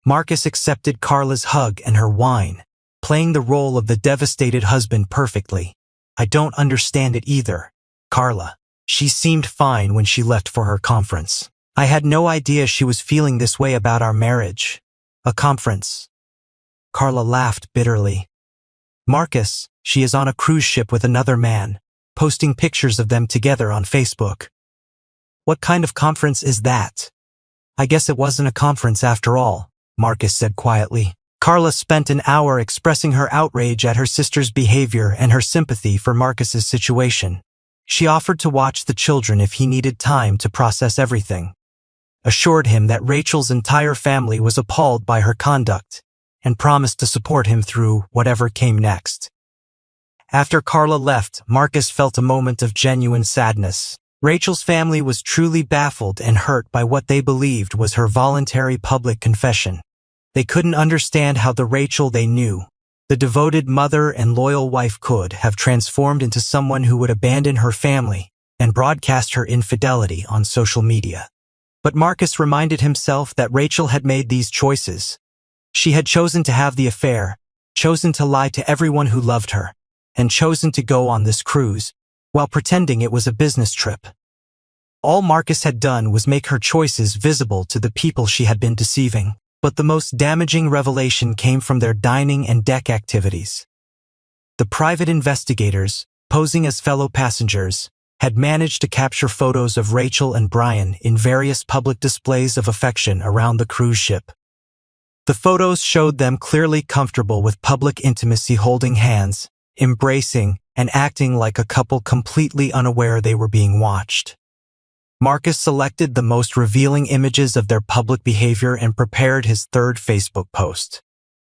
Marcus accepted Carla's hug and her wine, playing the role of the devastated husband perfectly. "I don't understand it either, Carla. She seemed fine when she left for her conference. I had no idea she was feeling this way about our marriage." "A conference?" Carla laughed bitterly. "Marcus, she is on a cruise ship with another man, posting pictures of them together on Facebook." "What kind of conference is that?" "I guess it wasn't a conference after all," Marcus said quietly. Carla spent an hour expressing her outrage at her sister's behavior and her sympathy for Marcus's situation. She offered to watch the children if he needed time to process everything, assured him that Rachel's entire family was appalled by her conduct, and promised to support him through whatever came next. After Carla left, Marcus felt a moment of genuine sadness. Rachel's family was truly baffled and hurt by what they believed was her voluntary public confession. They couldn't understand how the Rachel they knew, the devoted mother and loyal wife, could have transformed into someone who would abandon her family and broadcast her infidelity on social media. But Marcus reminded himself that Rachel had made these choices. She had chosen to have the affair, chosen to lie to everyone who loved her, and chosen to go on this cruise, while pretending it was a business trip. All Marcus had done was make her choices visible to the people she had been deceiving. But the most damaging revelation came from their dining and deck activities. The private investigators, posing as fellow passengers, had managed to capture photos of Rachel and Brian in various public displays of affection around the cruise ship. The photos showed them clearly comfortable with public intimacy, holding hands, embracing, and acting like a couple, completely unaware they were being watched. Marcus selected the most revealing images of their public behavior and prepared his third Facebook post.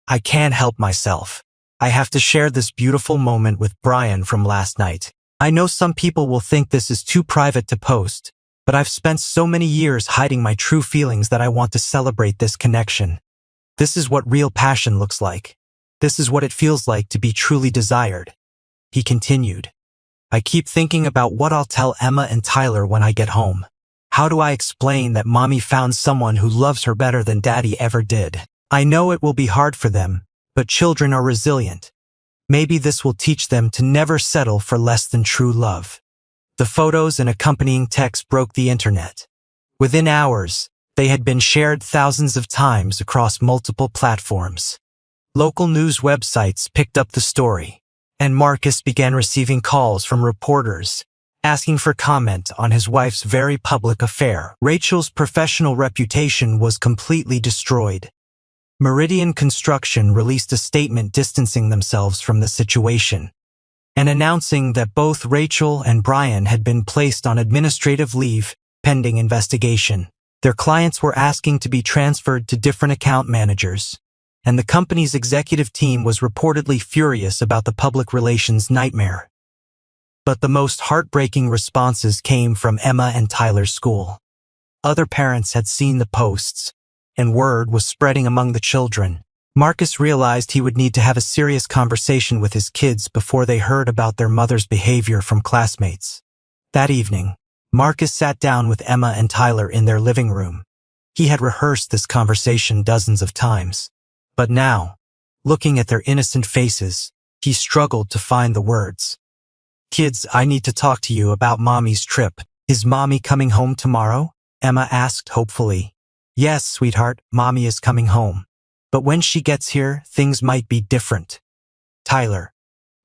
"I can't help myself. I have to share this beautiful moment with Brian from last night. I know some people will think this is too private to post, but I've spent so many years hiding my true feelings that I want to celebrate this connection. This is what real passion looks like. This is what it feels like to be truly desired." He continued, "I keep thinking about what I'll tell Emma and Tyler when I get home. How do I explain that mommy found someone who loves her better than daddy ever did? I know it will be hard for them, but children are resilient. Maybe this will teach them to never settle for less than true love." The photos and accompanying text broke the internet. Within hours, they had been shared thousands of times across multiple platforms. Local news websites picked up the story, and Marcus began receiving calls from reporters asking for comment on his wife's very public affair. Rachel's professional reputation was completely destroyed. Meridian Construction released a statement distancing themselves from the situation and announcing that both Rachel and Brian had been placed on administrative leave pending investigation. Their clients were asking to be transferred to different account managers, and the company's executive team was reportedly furious about the public relations nightmare. But the most heartbreaking responses came from Emma and Tyler's school. Other parents had seen the posts, and word was spreading among the children. Marcus realized he would need to have a serious conversation with his kids before they heard about their mother's behavior from classmates. That evening, Marcus sat down with Emma and Tyler in their living room. He had rehearsed this conversation dozens of times. But now, looking at their innocent faces, he struggled to find the words. "Kids, I need to talk to you about Mommy's trip. Is Mommy coming home tomorrow?" Emma asked hopefully. "Yes, sweetheart, Mommy is coming home. But when she gets here, things might be different." Tyler,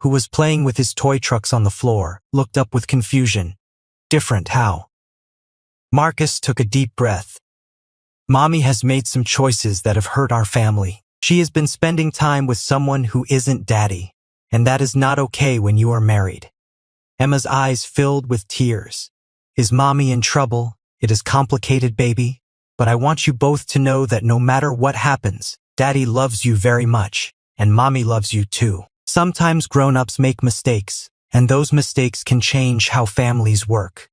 who was playing with his toy trucks on the floor, looked up with confusion. "Different how?" Marcus took a deep breath. "Mommy has made some choices that have hurt our family. She has been spending time with someone who isn't Daddy, and that is not okay when you are married." Emma's eyes filled with tears. "Is Mommy in trouble? It is complicated, baby. But I want you both to know that no matter what happens, Daddy loves you very much, and Mommy loves you too. Sometimes grown-ups make mistakes, and those mistakes can change how families work."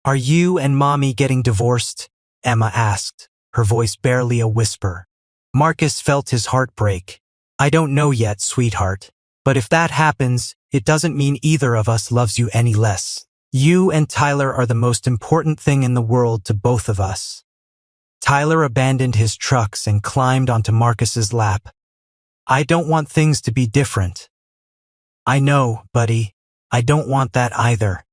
"Are you and Mommy getting divorced?" Emma asked, her voice barely a whisper. Marcus felt his heart break. "I don't know yet, sweetheart. But if that happens, it doesn't mean either of us loves you any less. You and Tyler are the most important thing in the world to both of us." Tyler abandoned his trucks and climbed onto Marcus's lap. "I don't want things to be different." "I know, buddy. I don't want that either."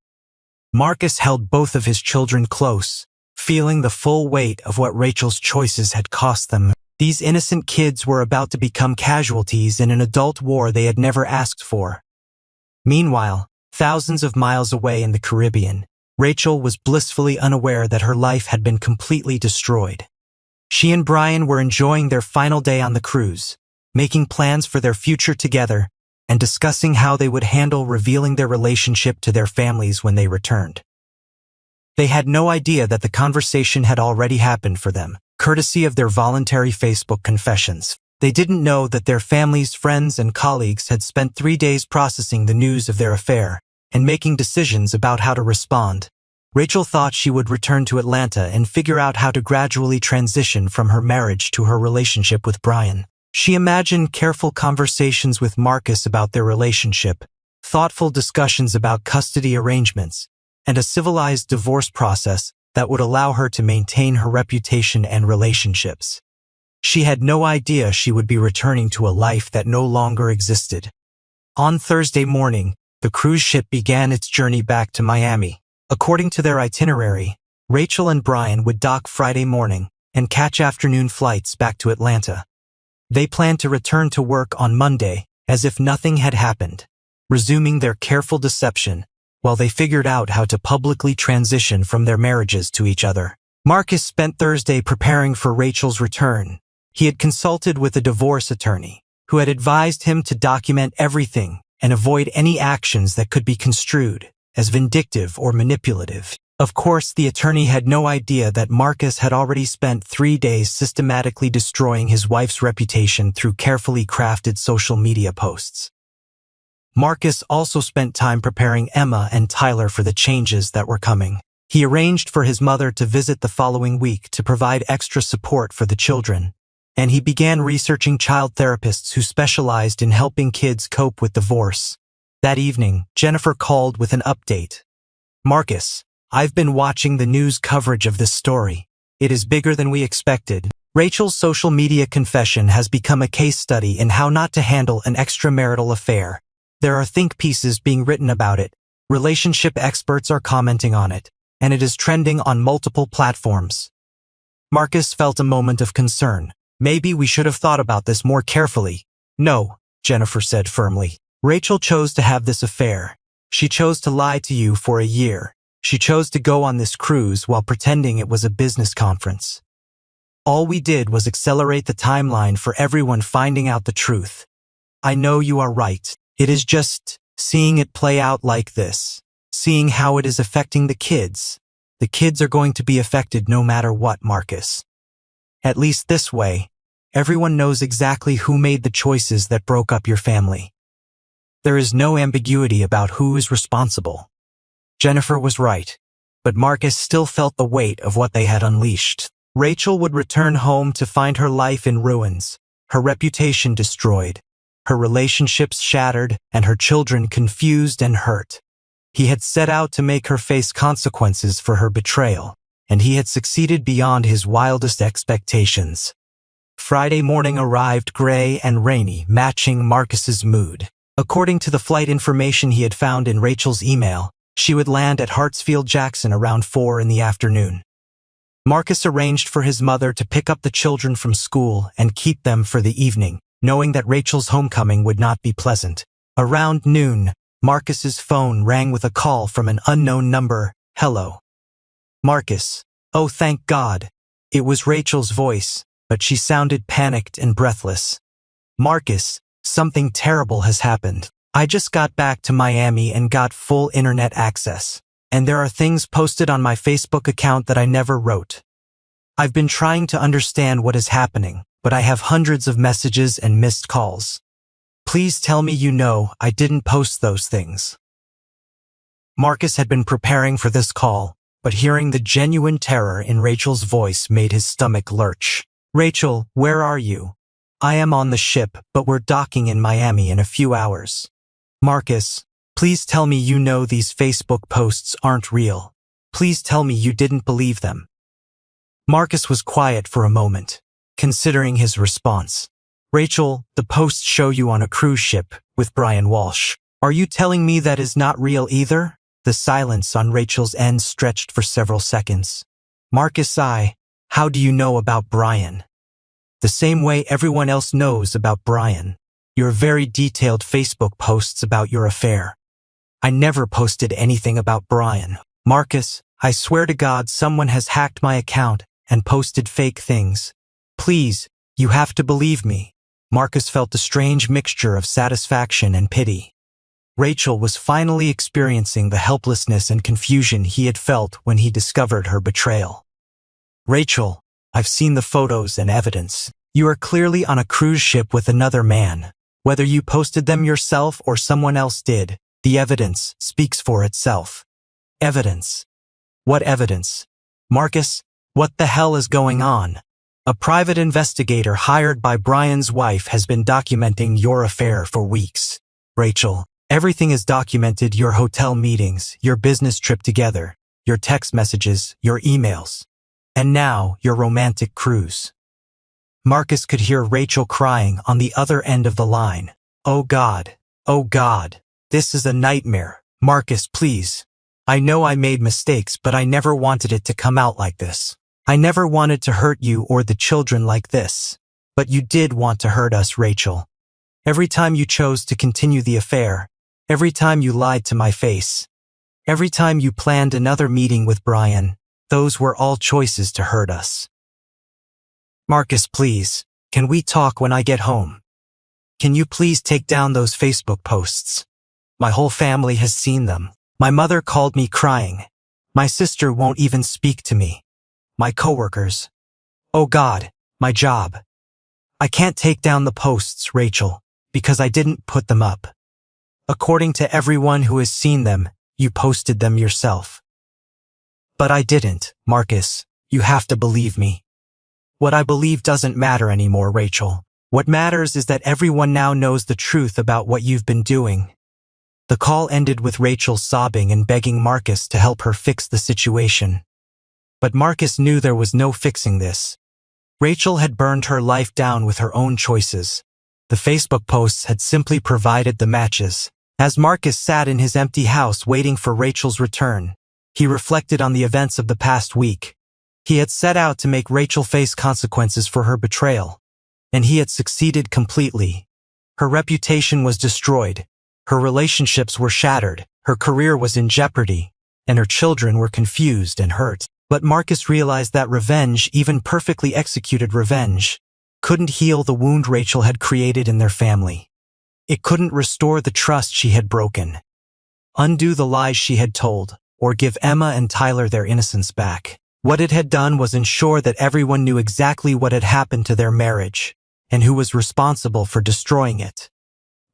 Marcus held both of his children close, feeling the full weight of what Rachel's choices had cost them. These innocent kids were about to become casualties in an adult war they had never asked for. Meanwhile, thousands of miles away in the Caribbean, Rachel was blissfully unaware that her life had been completely destroyed. She and Brian were enjoying their final day on the cruise, making plans for their future together, and discussing how they would handle revealing their relationship to their families when they returned. They had no idea that the conversation had already happened for them, courtesy of their voluntary Facebook confessions. They didn't know that their families, friends, and colleagues had spent 3 days processing the news of their affair and making decisions about how to respond. Rachel thought she would return to Atlanta and figure out how to gradually transition from her marriage to her relationship with Brian. She imagined careful conversations with Marcus about their relationship, thoughtful discussions about custody arrangements, and a civilized divorce process that would allow her to maintain her reputation and relationships. She had no idea she would be returning to a life that no longer existed. On Thursday morning, the cruise ship began its journey back to Miami. According to their itinerary, Rachel and Brian would dock Friday morning and catch afternoon flights back to Atlanta. They planned to return to work on Monday as if nothing had happened, resuming their careful deception while they figured out how to publicly transition from their marriages to each other. Marcus spent Thursday preparing for Rachel's return. He had consulted with a divorce attorney who had advised him to document everything and avoid any actions that could be construed as vindictive or manipulative. Of course, the attorney had no idea that Marcus had already spent 3 days systematically destroying his wife's reputation through carefully crafted social media posts. Marcus also spent time preparing Emma and Tyler for the changes that were coming. He arranged for his mother to visit the following week to provide extra support for the children, and he began researching child therapists who specialized in helping kids cope with divorce. That evening, Jennifer called with an update. "Marcus, I've been watching the news coverage of this story. It is bigger than we expected. Rachel's social media confession has become a case study in how not to handle an extramarital affair. There are think pieces being written about it, relationship experts are commenting on it, and it is trending on multiple platforms." Marcus felt a moment of concern. "Maybe we should have thought about this more carefully." "No," Jennifer said firmly. "Rachel chose to have this affair. She chose to lie to you for a year. She chose to go on this cruise while pretending it was a business conference. All we did was accelerate the timeline for everyone finding out the truth. I know you are right. It is just seeing it play out like this, seeing how it is affecting the kids. The kids are going to be affected no matter what, Marcus. At least this way, everyone knows exactly who made the choices that broke up your family. There is no ambiguity about who is responsible." Jennifer was right, but Marcus still felt the weight of what they had unleashed. Rachel would return home to find her life in ruins, her reputation destroyed, her relationships shattered, and her children confused and hurt. He had set out to make her face consequences for her betrayal, and he had succeeded beyond his wildest expectations. Friday morning arrived gray and rainy, matching Marcus's mood. According to the flight information he had found in Rachel's email, she would land at Hartsfield-Jackson around 4 in the afternoon. Marcus arranged for his mother to pick up the children from school and keep them for the evening, knowing that Rachel's homecoming would not be pleasant. Around noon, Marcus's phone rang with a call from an unknown number. "Hello." "Marcus." "Oh, thank God." It was Rachel's voice, but she sounded panicked and breathless. "Marcus, something terrible has happened. I just got back to Miami and got full internet access, and there are things posted on my Facebook account that I never wrote. I've been trying to understand what is happening, but I have hundreds of messages and missed calls. Please tell me you know I didn't post those things." Marcus had been preparing for this call, but hearing the genuine terror in Rachel's voice made his stomach lurch. "Rachel, where are you? I am on the ship, but we're docking in Miami in a few hours." "Marcus, please tell me you know these Facebook posts aren't real. Please tell me you didn't believe them." Marcus was quiet for a moment, considering his response. "Rachel, the posts show you on a cruise ship with Brian Walsh. Are you telling me that is not real either?" The silence on Rachel's end stretched for several seconds. "Marcus, how do you know about Brian?" "The same way everyone else knows about Brian. Your very detailed Facebook posts about your affair." "I never posted anything about Brian." "Marcus, I swear to God someone has hacked my account and posted fake things. Please, you have to believe me." Marcus felt a strange mixture of satisfaction and pity. Rachel was finally experiencing the helplessness and confusion he had felt when he discovered her betrayal. "Rachel, I've seen the photos and evidence. You are clearly on a cruise ship with another man. Whether you posted them yourself or someone else did, the evidence speaks for itself." "Evidence? What evidence?" "Marcus, what the hell is going on? A private investigator hired by Brian's wife has been documenting your affair for weeks. Rachel, everything is documented: your hotel meetings, your business trip together, your text messages, your emails, and now your romantic cruise." Marcus could hear Rachel crying on the other end of the line. "Oh God, this is a nightmare. Marcus, please. I know I made mistakes, but I never wanted it to come out like this. I never wanted to hurt you or the children like this. But you did want to hurt us, Rachel. Every time you chose to continue the affair, every time you lied to my face, every time you planned another meeting with Brian, those were all choices to hurt us. Marcus, please, can we talk when I get home? Can you please take down those Facebook posts? My whole family has seen them. My mother called me crying. My sister won't even speak to me. My coworkers. Oh God, my job. I can't take down the posts, Rachel, because I didn't put them up. According to everyone who has seen them, you posted them yourself. But I didn't, Marcus. You have to believe me. What I believe doesn't matter anymore, Rachel. What matters is that everyone now knows the truth about what you've been doing. The call ended with Rachel sobbing and begging Marcus to help her fix the situation. But Marcus knew there was no fixing this. Rachel had burned her life down with her own choices. The Facebook posts had simply provided the matches. As Marcus sat in his empty house waiting for Rachel's return, he reflected on the events of the past week. He had set out to make Rachel face consequences for her betrayal, and he had succeeded completely. Her reputation was destroyed, her relationships were shattered, her career was in jeopardy, and her children were confused and hurt. But Marcus realized that revenge, even perfectly executed revenge, couldn't heal the wound Rachel had created in their family. It couldn't restore the trust she had broken, undo the lies she had told, or give Emma and Tyler their innocence back. What it had done was ensure that everyone knew exactly what had happened to their marriage, and who was responsible for destroying it.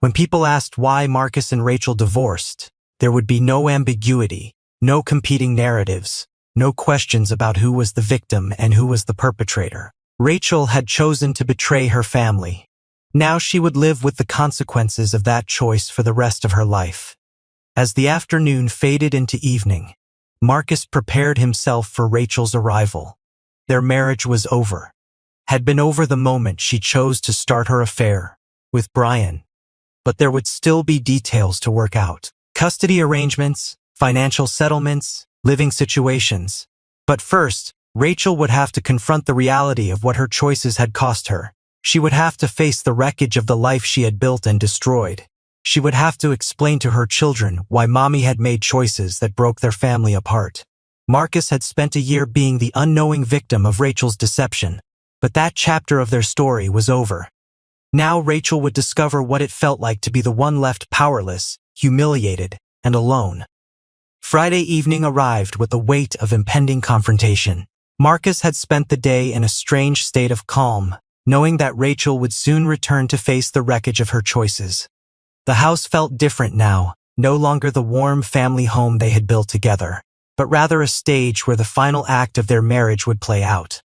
When people asked why Marcus and Rachel divorced, there would be no ambiguity, no competing narratives, no questions about who was the victim and who was the perpetrator. Rachel had chosen to betray her family. Now she would live with the consequences of that choice for the rest of her life. As the afternoon faded into evening, Marcus prepared himself for Rachel's arrival. Their marriage was over. Had been over the moment she chose to start her affair with Brian. But there would still be details to work out. Custody arrangements, financial settlements, living situations. But first, Rachel would have to confront the reality of what her choices had cost her. She would have to face the wreckage of the life she had built and destroyed. She would have to explain to her children why Mommy had made choices that broke their family apart. Marcus had spent a year being the unknowing victim of Rachel's deception, but that chapter of their story was over. Now Rachel would discover what it felt like to be the one left powerless, humiliated, and alone. Friday evening arrived with the weight of impending confrontation. Marcus had spent the day in a strange state of calm, knowing that Rachel would soon return to face the wreckage of her choices. The house felt different now, no longer the warm family home they had built together, but rather a stage where the final act of their marriage would play out.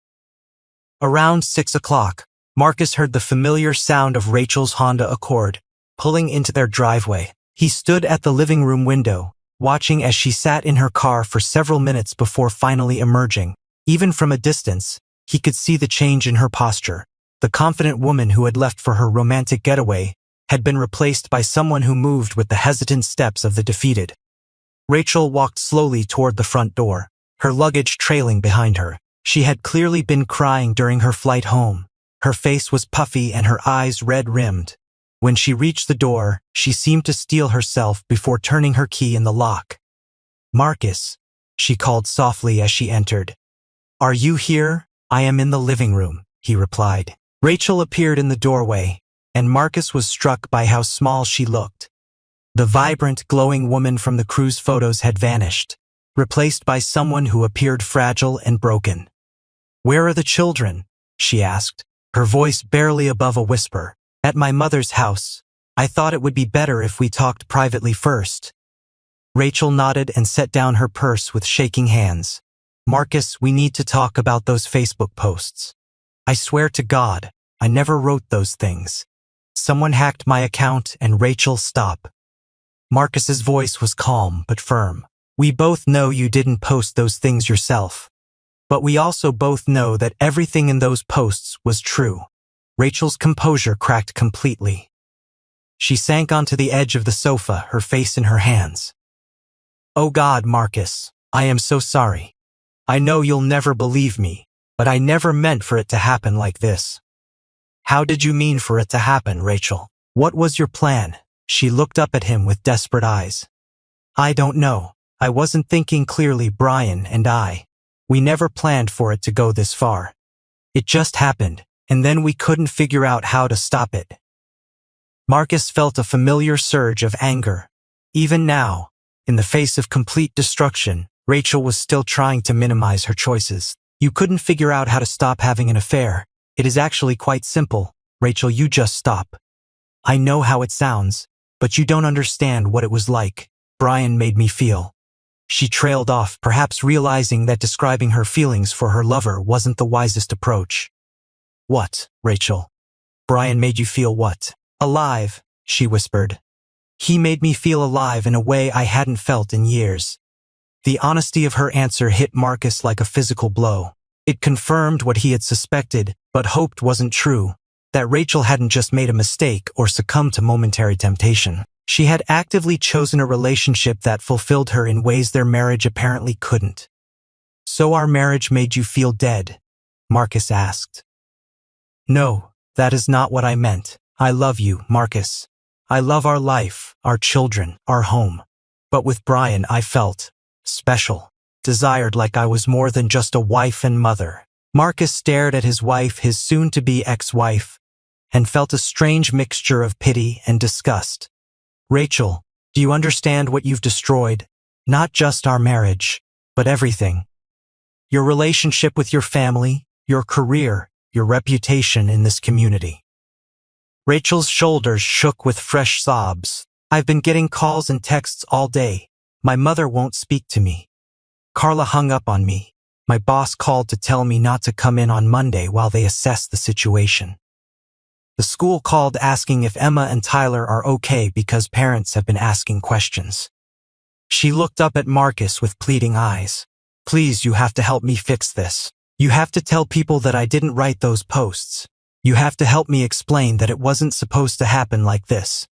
Around 6 o'clock, Marcus heard the familiar sound of Rachel's Honda Accord pulling into their driveway. He stood at the living room window, watching as she sat in her car for several minutes before finally emerging. Even from a distance, he could see the change in her posture. The confident woman who had left for her romantic getaway had been replaced by someone who moved with the hesitant steps of the defeated. Rachel walked slowly toward the front door, her luggage trailing behind her. She had clearly been crying during her flight home. Her face was puffy and her eyes red-rimmed. When she reached the door, she seemed to steel herself before turning her key in the lock. "Marcus," she called softly as she entered. "Are you here?" "I am in the living room," he replied. Rachel appeared in the doorway, and Marcus was struck by how small she looked. The vibrant, glowing woman from the cruise photos had vanished, replaced by someone who appeared fragile and broken. "Where are the children?" she asked, her voice barely above a whisper. "At my mother's house. I thought it would be better if we talked privately first." Rachel nodded and set down her purse with shaking hands. "Marcus, we need to talk about those Facebook posts. I swear to God, I never wrote those things. Someone hacked my account and Rachel, stop." Marcus's voice was calm but firm. "We both know you didn't post those things yourself. But we also both know that everything in those posts was true." Rachel's composure cracked completely. She sank onto the edge of the sofa, her face in her hands. "Oh God, Marcus, I am so sorry. I know you'll never believe me, but I never meant for it to happen like this." "How did you mean for it to happen, Rachel? What was your plan?" She looked up at him with desperate eyes. "I don't know. I wasn't thinking clearly. Brian and we never planned for it to go this far. It just happened, and then we couldn't figure out how to stop it." Marcus felt a familiar surge of anger. Even now, in the face of complete destruction, Rachel was still trying to minimize her choices. "You couldn't figure out how to stop having an affair. It is actually quite simple, Rachel. You just stop. I know how it sounds, but you don't understand what it was like. Brian made me feel." She trailed off, perhaps realizing that describing her feelings for her lover wasn't the wisest approach. "What, Rachel? Brian made you feel what?" "Alive," she whispered. "He made me feel alive in a way I hadn't felt in years." The honesty of her answer hit Marcus like a physical blow. It confirmed what he had suspected, but hoped wasn't true, that Rachel hadn't just made a mistake or succumbed to momentary temptation. She had actively chosen a relationship that fulfilled her in ways their marriage apparently couldn't. "So our marriage made you feel dead?" Marcus asked. "No, that is not what I meant. I love you, Marcus. I love our life, our children, our home. But with Brian I felt special, desired, like I was more than just a wife and mother." Marcus stared at his wife, his soon-to-be ex-wife, and felt a strange mixture of pity and disgust. "Rachel, do you understand what you've destroyed? Not just our marriage, but everything. Your relationship with your family, your career, your reputation in this community." Rachel's shoulders shook with fresh sobs. "I've been getting calls and texts all day. My mother won't speak to me. Carla hung up on me. My boss called to tell me not to come in on Monday while they assess the situation. The school called asking if Emma and Tyler are okay because parents have been asking questions. She looked up at Marcus with pleading eyes. Please, you have to help me fix this. You have to tell people that I didn't write those posts. You have to help me explain that it wasn't supposed to happen like this.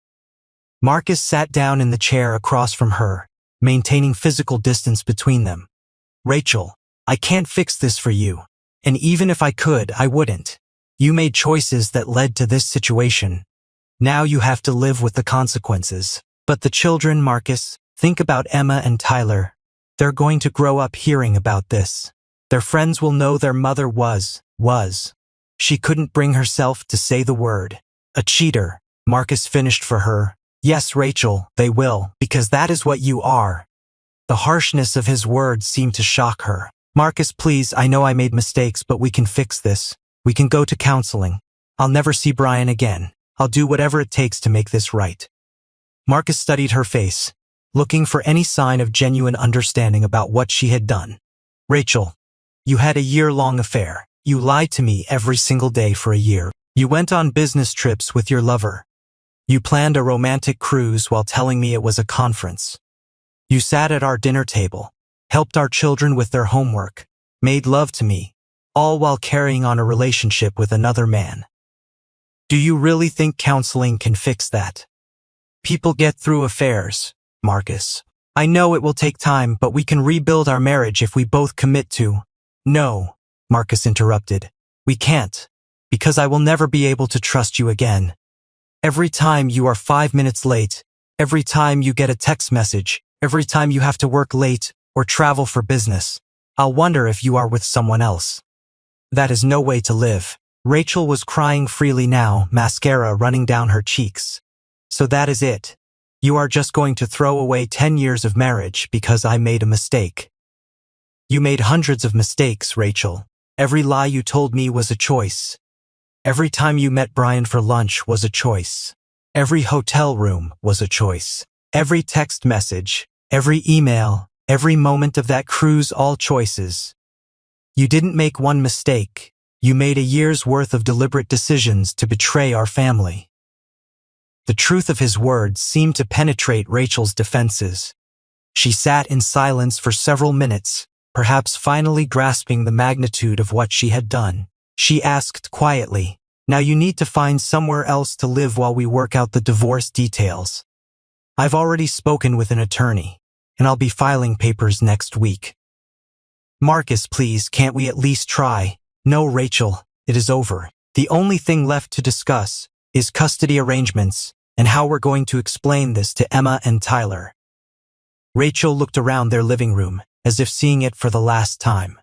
Marcus sat down in the chair across from her, maintaining physical distance between them. Rachel, I can't fix this for you. And even if I could, I wouldn't. You made choices that led to this situation. Now you have to live with the consequences. But the children, Marcus, think about Emma and Tyler. They're going to grow up hearing about this. Their friends will know their mother was. She couldn't bring herself to say the word. A cheater, Marcus finished for her. Yes, Rachel, they will, because that is what you are. The harshness of his words seemed to shock her. Marcus, please, I know I made mistakes, but we can fix this. We can go to counseling. I'll never see Brian again. I'll do whatever it takes to make this right. Marcus studied her face, looking for any sign of genuine understanding about what she had done. Rachel, you had a year-long affair. You lied to me every single day for a year. You went on business trips with your lover. You planned a romantic cruise while telling me it was a conference. You sat at our dinner table, helped our children with their homework, made love to me, all while carrying on a relationship with another man. Do you really think counseling can fix that? People get through affairs, Marcus. I know it will take time, but we can rebuild our marriage if we both commit to. No, Marcus interrupted. We can't, because I will never be able to trust you again. Every time you are 5 minutes late, every time you get a text message, every time you have to work late or travel for business, I'll wonder if you are with someone else. That is no way to live. Rachel was crying freely now, mascara running down her cheeks. So that is it. You are just going to throw away 10 years of marriage because I made a mistake. You made hundreds of mistakes, Rachel. Every lie you told me was a choice. Every time you met Brian for lunch was a choice. Every hotel room was a choice. Every text message, every email, every moment of that cruise, all choices. You didn't make one mistake. You made a year's worth of deliberate decisions to betray our family. The truth of his words seemed to penetrate Rachel's defenses. She sat in silence for several minutes, perhaps finally grasping the magnitude of what she had done. She asked quietly, "Now you need to find somewhere else to live while we work out the divorce details. I've already spoken with an attorney, and I'll be filing papers next week." Marcus, please, can't we at least try? No, Rachel, it is over. The only thing left to discuss is custody arrangements and how we're going to explain this to Emma and Tyler. Rachel looked around their living room, as if seeing it for the last time.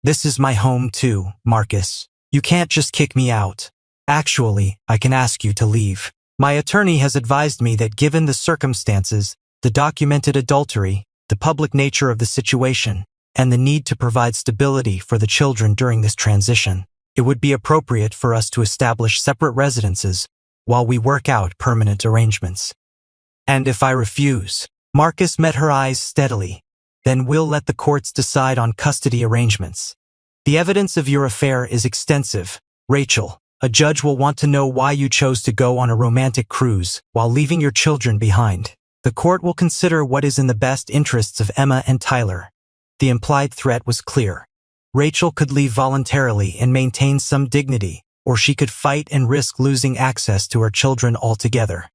This is my home too, Marcus. You can't just kick me out. Actually, I can ask you to leave. My attorney has advised me that given the circumstances, the documented adultery, the public nature of the situation, and the need to provide stability for the children during this transition, it would be appropriate for us to establish separate residences while we work out permanent arrangements. And if I refuse? Marcus met her eyes steadily. Then we'll let the courts decide on custody arrangements. The evidence of your affair is extensive, Rachel. A judge will want to know why you chose to go on a romantic cruise while leaving your children behind. The court will consider what is in the best interests of Emma and Tyler. The implied threat was clear. Rachel could leave voluntarily and maintain some dignity, or she could fight and risk losing access to her children altogether.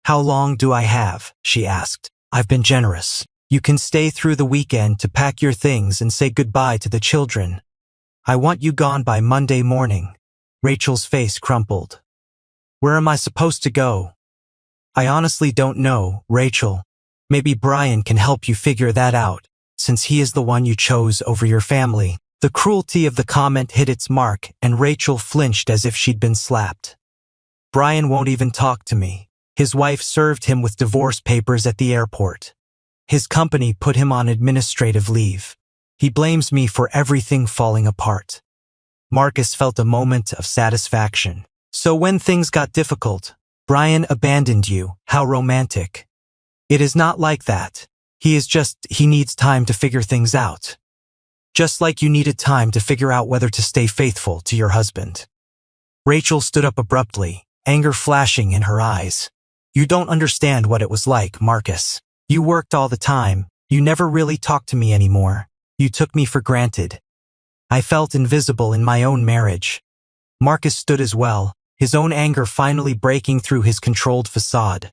How long do I have? She asked. I've been generous. You can stay through the weekend to pack your things and say goodbye to the children. I want you gone by Monday morning. Rachel's face crumpled. Where am I supposed to go? I honestly don't know, Rachel. Maybe Brian can help you figure that out, since he is the one you chose over your family. The cruelty of the comment hit its mark, and Rachel flinched as if she'd been slapped. Brian won't even talk to me. His wife served him with divorce papers at the airport. His company put him on administrative leave. He blames me for everything falling apart. Marcus felt a moment of satisfaction. So when things got difficult, Brian abandoned you. How romantic. It is not like that. He needs time to figure things out. Just like you needed time to figure out whether to stay faithful to your husband. Rachel stood up abruptly, anger flashing in her eyes. You don't understand what it was like, Marcus. You worked all the time. You never really talked to me anymore. You took me for granted. I felt invisible in my own marriage. Marcus stood as well, his own anger finally breaking through his controlled facade.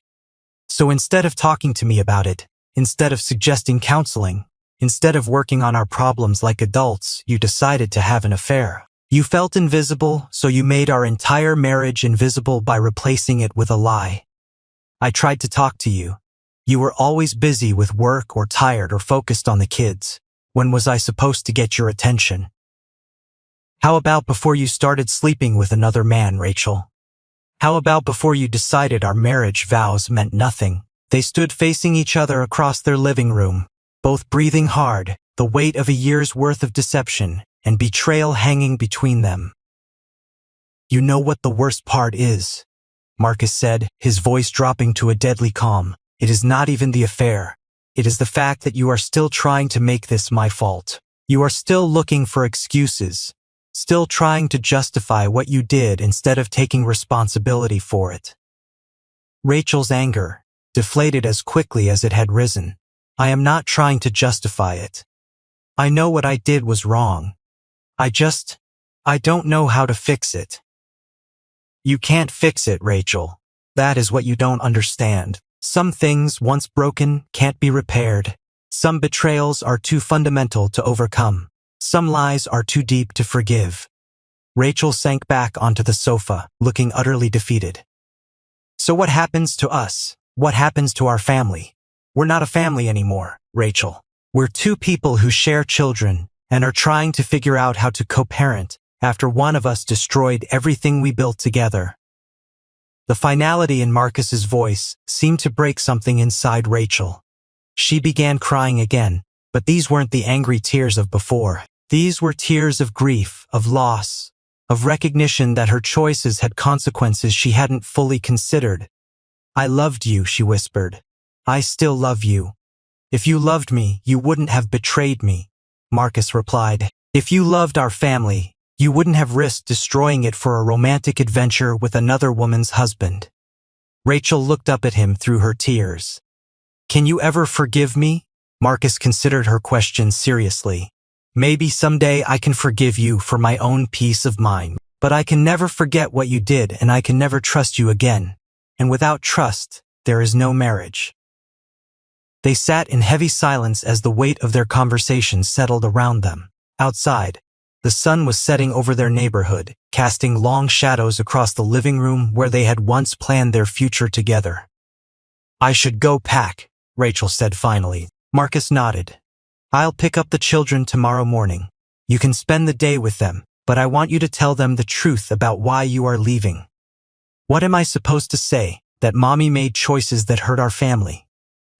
So instead of talking to me about it, instead of suggesting counseling, instead of working on our problems like adults, you decided to have an affair. You felt invisible, so you made our entire marriage invisible by replacing it with a lie. I tried to talk to you. You were always busy with work or tired or focused on the kids. When was I supposed to get your attention? How about before you started sleeping with another man, Rachel? How about before you decided our marriage vows meant nothing? They stood facing each other across their living room, both breathing hard, the weight of a year's worth of deception and betrayal hanging between them. You know what the worst part is, Marcus said, his voice dropping to a deadly calm. It is not even the affair. It is the fact that you are still trying to make this my fault. You are still looking for excuses, still trying to justify what you did instead of taking responsibility for it. Rachel's anger deflated as quickly as it had risen. I am not trying to justify it. I know what I did was wrong. I don't know how to fix it. You can't fix it, Rachel. That is what you don't understand. Some things, once broken, can't be repaired. Some betrayals are too fundamental to overcome. Some lies are too deep to forgive. Rachel sank back onto the sofa, looking utterly defeated. So what happens to us? What happens to our family? We're not a family anymore, Rachel. We're two people who share children and are trying to figure out how to co-parent after one of us destroyed everything we built together. The finality in Marcus's voice seemed to break something inside Rachel. She began crying again, but these weren't the angry tears of before. These were tears of grief, of loss, of recognition that her choices had consequences she hadn't fully considered. I loved you, she whispered. I still love you. If you loved me, you wouldn't have betrayed me, Marcus replied. If you loved our family, you wouldn't have risked destroying it for a romantic adventure with another woman's husband. Rachel looked up at him through her tears. Can you ever forgive me? Marcus considered her question seriously. Maybe someday I can forgive you for my own peace of mind, but I can never forget what you did and I can never trust you again. And without trust, there is no marriage. They sat in heavy silence as the weight of their conversation settled around them. Outside, the sun was setting over their neighborhood, casting long shadows across the living room where they had once planned their future together. I should go pack, Rachel said finally. Marcus nodded. I'll pick up the children tomorrow morning. You can spend the day with them, but I want you to tell them the truth about why you are leaving. What am I supposed to say? That mommy made choices that hurt our family?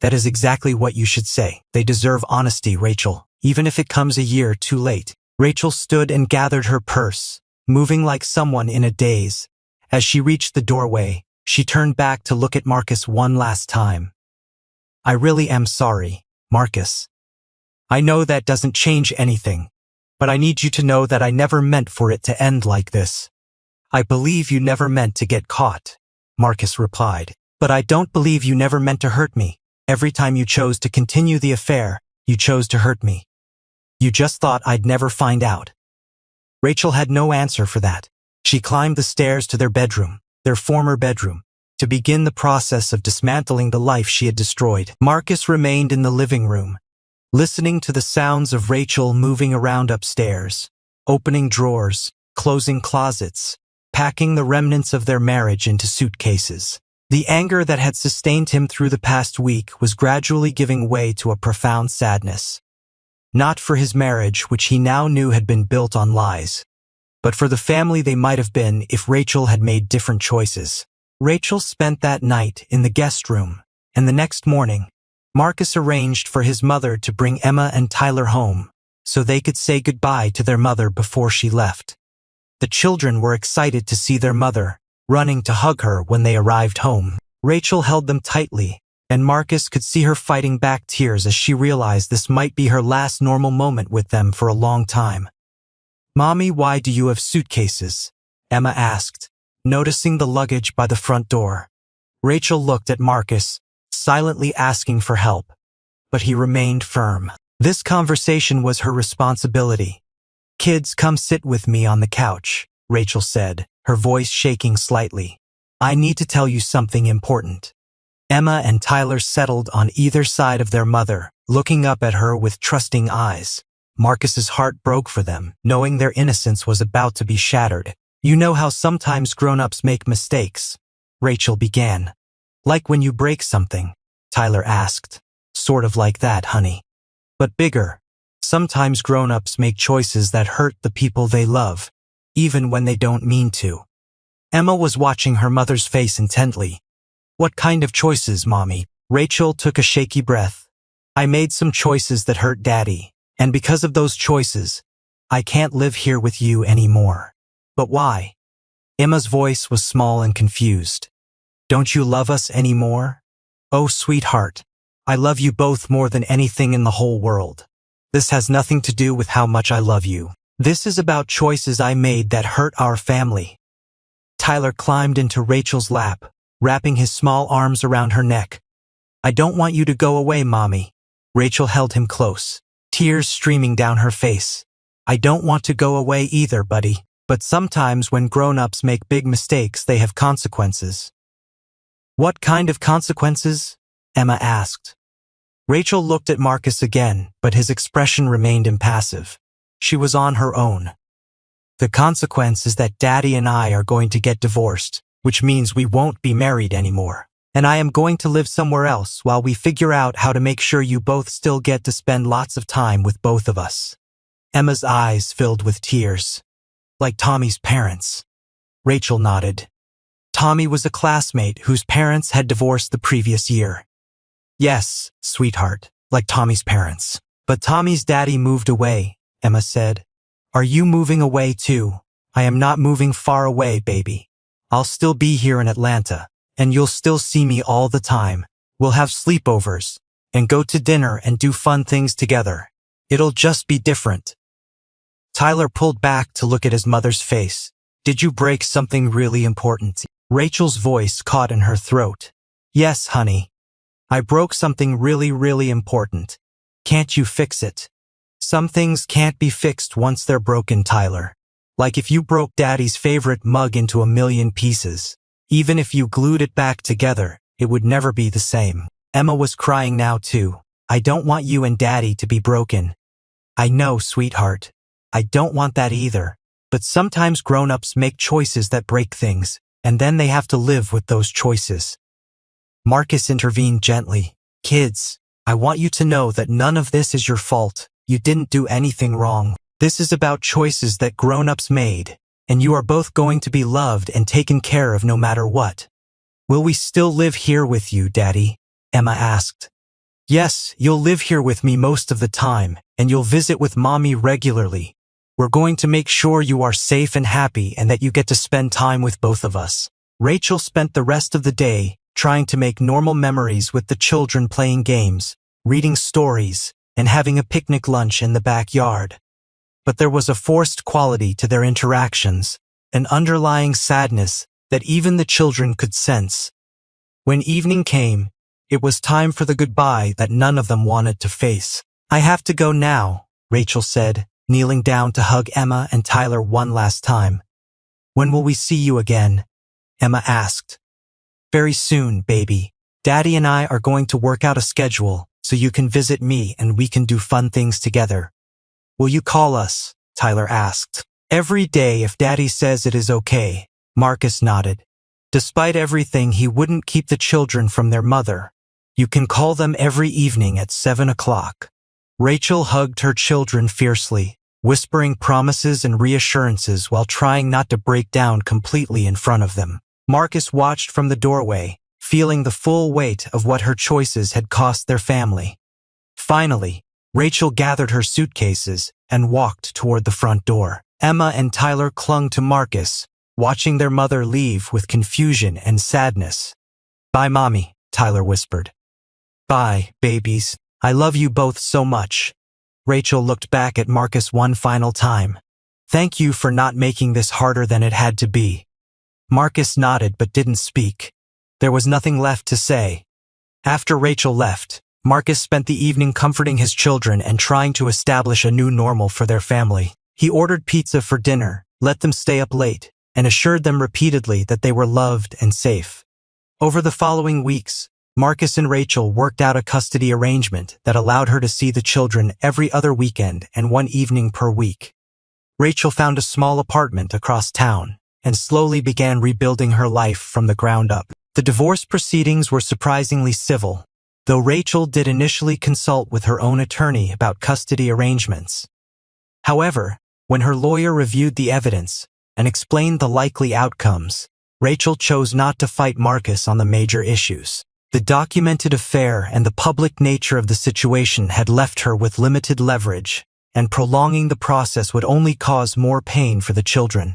That is exactly what you should say. They deserve honesty, Rachel, even if it comes a year too late. Rachel stood and gathered her purse, moving like someone in a daze. As she reached the doorway, she turned back to look at Marcus one last time. I really am sorry, Marcus. I know that doesn't change anything, but I need you to know that I never meant for it to end like this. I believe you never meant to get caught, Marcus replied, but I don't believe you never meant to hurt me. Every time you chose to continue the affair, you chose to hurt me. You just thought I'd never find out. Rachel had no answer for that. She climbed the stairs to their bedroom, their former bedroom, to begin the process of dismantling the life she had destroyed. Marcus remained in the living room, listening to the sounds of Rachel moving around upstairs, opening drawers, closing closets, packing the remnants of their marriage into suitcases. The anger that had sustained him through the past week was gradually giving way to a profound sadness. Not for his marriage, which he now knew had been built on lies, but for the family they might have been if Rachel had made different choices. Rachel spent that night in the guest room, and the next morning, Marcus arranged for his mother to bring Emma and Tyler home so they could say goodbye to their mother before she left. The children were excited to see their mother, running to hug her when they arrived home. Rachel held them tightly, and Marcus could see her fighting back tears as she realized this might be her last normal moment with them for a long time. "Mommy, why do you have suitcases?" Emma asked, noticing the luggage by the front door. Rachel looked at Marcus, silently asking for help, but he remained firm. This conversation was her responsibility. "Kids, come sit with me on the couch," Rachel said, her voice shaking slightly. "I need to tell you something important." Emma and Tyler settled on either side of their mother, looking up at her with trusting eyes. Marcus's heart broke for them, knowing their innocence was about to be shattered. "You know how sometimes grown-ups make mistakes," Rachel began. "Like when you break something?" Tyler asked. "Sort of like that, honey. But bigger. Sometimes grown-ups make choices that hurt the people they love, even when they don't mean to." Emma was watching her mother's face intently. "What kind of choices, Mommy?" Rachel took a shaky breath. "I made some choices that hurt Daddy, and because of those choices, I can't live here with you anymore." "But why?" Emma's voice was small and confused. "Don't you love us anymore?" "Oh, sweetheart, I love you both more than anything in the whole world. This has nothing to do with how much I love you. This is about choices I made that hurt our family." Tyler climbed into Rachel's lap, wrapping his small arms around her neck. "I don't want you to go away, Mommy." Rachel held him close, tears streaming down her face. "I don't want to go away either, buddy. But sometimes when grown-ups make big mistakes, they have consequences." "What kind of consequences?" Emma asked. Rachel looked at Marcus again, but his expression remained impassive. She was on her own. "The consequence is that Daddy and I are going to get divorced, which means we won't be married anymore. And I am going to live somewhere else while we figure out how to make sure you both still get to spend lots of time with both of us." Emma's eyes filled with tears. "Like Tommy's parents." Rachel nodded. Tommy was a classmate whose parents had divorced the previous year. "Yes, sweetheart, like Tommy's parents. But Tommy's daddy moved away," Emma said. "Are you moving away too?" "I am not moving far away, baby. I'll still be here in Atlanta, and you'll still see me all the time. We'll have sleepovers, and go to dinner and do fun things together. It'll just be different." Tyler pulled back to look at his mother's face. "Did you break something really important?" Rachel's voice caught in her throat. "Yes, honey. I broke something really important. Can't you fix it?" "Some things can't be fixed once they're broken, Tyler. Like if you broke Daddy's favorite mug into a million pieces. Even if you glued it back together, it would never be the same." Emma was crying now too. "I don't want you and Daddy to be broken." "I know, sweetheart. I don't want that either. But sometimes grown-ups make choices that break things, and then they have to live with those choices." Marcus intervened gently. "Kids, I want you to know that none of this is your fault. You didn't do anything wrong. This is about choices that grown-ups made, and you are both going to be loved and taken care of no matter what." "Will we still live here with you, Daddy?" Emma asked. "Yes, you'll live here with me most of the time, and you'll visit with Mommy regularly. We're going to make sure you are safe and happy and that you get to spend time with both of us." Rachel spent the rest of the day trying to make normal memories with the children, playing games, reading stories, and having a picnic lunch in the backyard. But there was a forced quality to their interactions, an underlying sadness that even the children could sense. When evening came, it was time for the goodbye that none of them wanted to face. "I have to go now," Rachel said, kneeling down to hug Emma and Tyler one last time. "When will we see you again?" Emma asked. "Very soon, baby. Daddy and I are going to work out a schedule so you can visit me and we can do fun things together." "Will you call us?" Tyler asked. "Every day if Daddy says it is okay," Marcus nodded. Despite everything, he wouldn't keep the children from their mother. "You can call them every evening at 7 o'clock. Rachel hugged her children fiercely, whispering promises and reassurances while trying not to break down completely in front of them. Marcus watched from the doorway, feeling the full weight of what her choices had cost their family. Finally, Rachel gathered her suitcases and walked toward the front door. Emma and Tyler clung to Marcus, watching their mother leave with confusion and sadness. "Bye, Mommy," Tyler whispered. Bye, babies. I love you both so much. Rachel looked back at Marcus one final time. Thank you for not making this harder than it had to be. Marcus nodded but didn't speak. There was nothing left to say. After Rachel left, Marcus spent the evening comforting his children and trying to establish a new normal for their family. He ordered pizza for dinner, let them stay up late, and assured them repeatedly that they were loved and safe. Over the following weeks, Marcus and Rachel worked out a custody arrangement that allowed her to see the children every other weekend and one evening per week. Rachel found a small apartment across town and slowly began rebuilding her life from the ground up. The divorce proceedings were surprisingly civil, though Rachel did initially consult with her own attorney about custody arrangements. However, when her lawyer reviewed the evidence and explained the likely outcomes, Rachel chose not to fight Marcus on the major issues. The documented affair and the public nature of the situation had left her with limited leverage, and prolonging the process would only cause more pain for the children.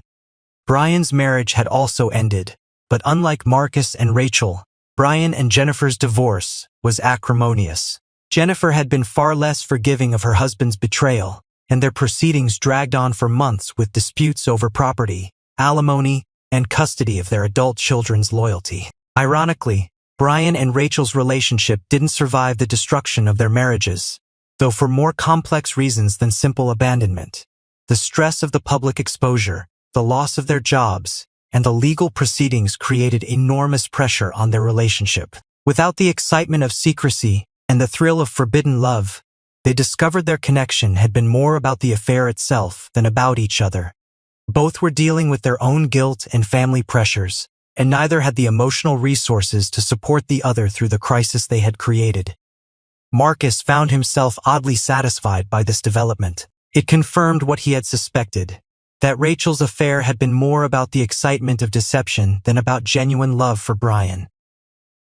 Brian's marriage had also ended, but unlike Marcus and Rachel, Brian and Jennifer's divorce was acrimonious. Jennifer had been far less forgiving of her husband's betrayal, and their proceedings dragged on for months with disputes over property, alimony, and custody of their adult children's loyalty. Ironically, Brian and Rachel's relationship didn't survive the destruction of their marriages, though for more complex reasons than simple abandonment. The stress of the public exposure, the loss of their jobs, and the legal proceedings created enormous pressure on their relationship. Without the excitement of secrecy and the thrill of forbidden love, they discovered their connection had been more about the affair itself than about each other. Both were dealing with their own guilt and family pressures, and neither had the emotional resources to support the other through the crisis they had created. Marcus found himself oddly satisfied by this development. It confirmed what he had suspected, that Rachel's affair had been more about the excitement of deception than about genuine love for Brian.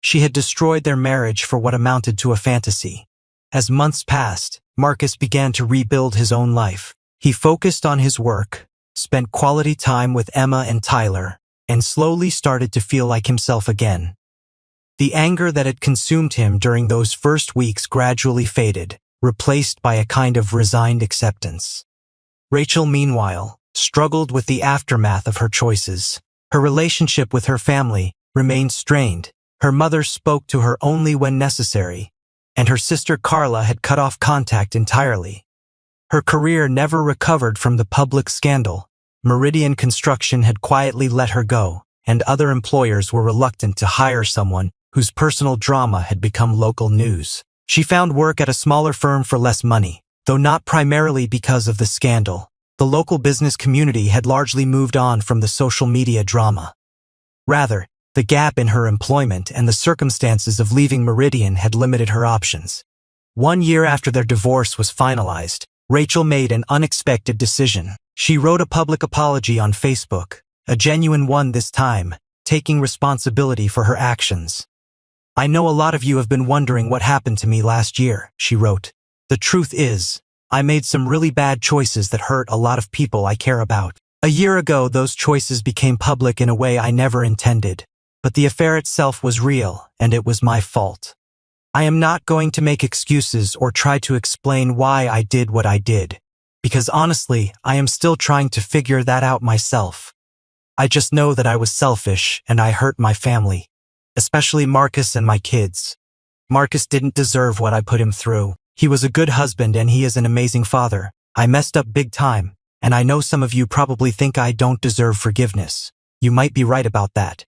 She had destroyed their marriage for what amounted to a fantasy. As months passed, Marcus began to rebuild his own life. He focused on his work, spent quality time with Emma and Tyler, and slowly started to feel like himself again. The anger that had consumed him during those first weeks gradually faded, replaced by a kind of resigned acceptance. Rachel, meanwhile, struggled with the aftermath of her choices. Her relationship with her family remained strained. Her mother spoke to her only when necessary, and her sister Carla had cut off contact entirely. Her career never recovered from the public scandal. Meridian Construction had quietly let her go, and other employers were reluctant to hire someone whose personal drama had become local news. She found work at a smaller firm for less money, though not primarily because of the scandal. The local business community had largely moved on from the social media drama. Rather, the gap in her employment and the circumstances of leaving Meridian had limited her options. 1 year after their divorce was finalized, Rachel made an unexpected decision. She wrote a public apology on Facebook, a genuine one this time, taking responsibility for her actions. I know a lot of you have been wondering what happened to me last year, she wrote. The truth is, I made some really bad choices that hurt a lot of people I care about. A year ago, those choices became public in a way I never intended. But the affair itself was real, and it was my fault. I am not going to make excuses or try to explain why I did what I did, because honestly, I am still trying to figure that out myself. I just know that I was selfish and I hurt my family, especially Marcus and my kids. Marcus didn't deserve what I put him through. He was a good husband and he is an amazing father. I messed up big time, and I know some of you probably think I don't deserve forgiveness. You might be right about that.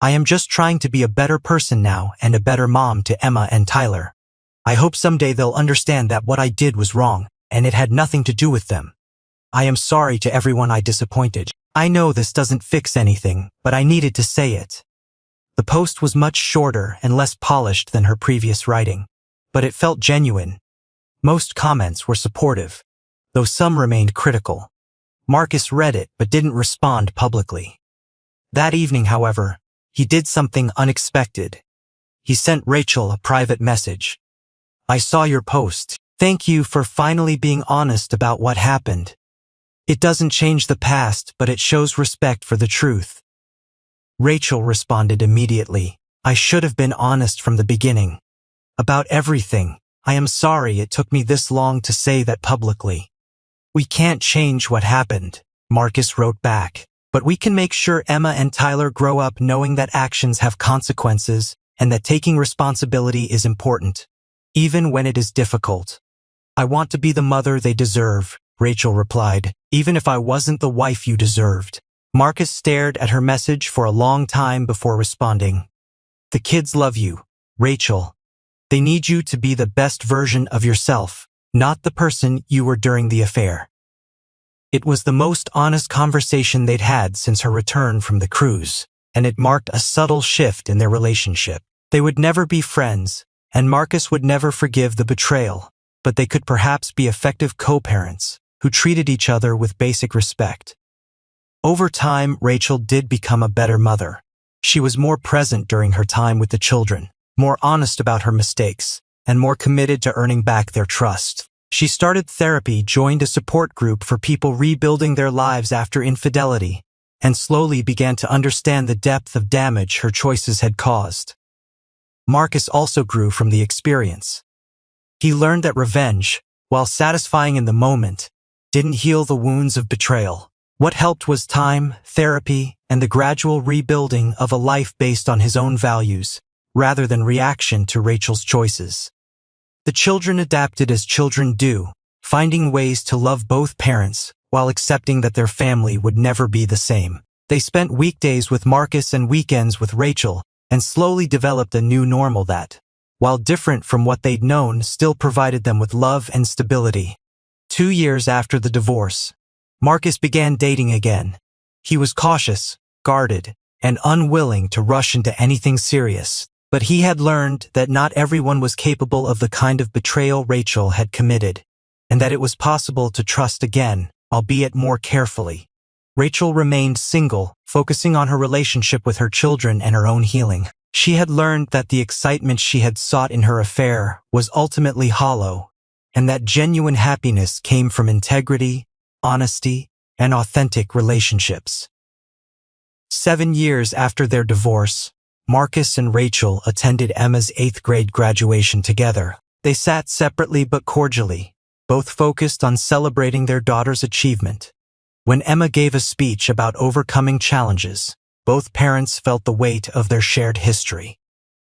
I am just trying to be a better person now and a better mom to Emma and Tyler. I hope someday they'll understand that what I did was wrong, and it had nothing to do with them. I am sorry to everyone I disappointed. I know this doesn't fix anything, but I needed to say it. The post was much shorter and less polished than her previous writing, but it felt genuine. Most comments were supportive, though some remained critical. Marcus read it but didn't respond publicly. That evening, however, he did something unexpected. He sent Rachel a private message. I saw your post. Thank you for finally being honest about what happened. It doesn't change the past, but it shows respect for the truth. Rachel responded immediately. I should have been honest from the beginning. About everything. I am sorry it took me this long to say that publicly. We can't change what happened, Marcus wrote back, but we can make sure Emma and Tyler grow up knowing that actions have consequences and that taking responsibility is important, even when it is difficult. I want to be the mother they deserve, Rachel replied, even if I wasn't the wife you deserved. Marcus stared at her message for a long time before responding. The kids love you, Rachel. They need you to be the best version of yourself, not the person you were during the affair. It was the most honest conversation they'd had since her return from the cruise, and it marked a subtle shift in their relationship. They would never be friends, and Marcus would never forgive the betrayal, but they could perhaps be effective co-parents who treated each other with basic respect. Over time, Rachel did become a better mother. She was more present during her time with the children, more honest about her mistakes, and more committed to earning back their trust. She started therapy, joined a support group for people rebuilding their lives after infidelity, and slowly began to understand the depth of damage her choices had caused. Marcus also grew from the experience. He learned that revenge, while satisfying in the moment, didn't heal the wounds of betrayal. What helped was time, therapy, and the gradual rebuilding of a life based on his own values, rather than reaction to Rachel's choices. The children adapted as children do, finding ways to love both parents while accepting that their family would never be the same. They spent weekdays with Marcus and weekends with Rachel, and slowly developed a new normal that, while different from what they'd known, still provided them with love and stability. 2 years after the divorce, Marcus began dating again. He was cautious, guarded, and unwilling to rush into anything serious. But he had learned that not everyone was capable of the kind of betrayal Rachel had committed, and that it was possible to trust again, albeit more carefully. Rachel remained single, focusing on her relationship with her children and her own healing. She had learned that the excitement she had sought in her affair was ultimately hollow, and that genuine happiness came from integrity, honesty, and authentic relationships. 7 years after their divorce, Marcus and Rachel attended Emma's 8th grade graduation together. They sat separately but cordially, both focused on celebrating their daughter's achievement. When Emma gave a speech about overcoming challenges, both parents felt the weight of their shared history.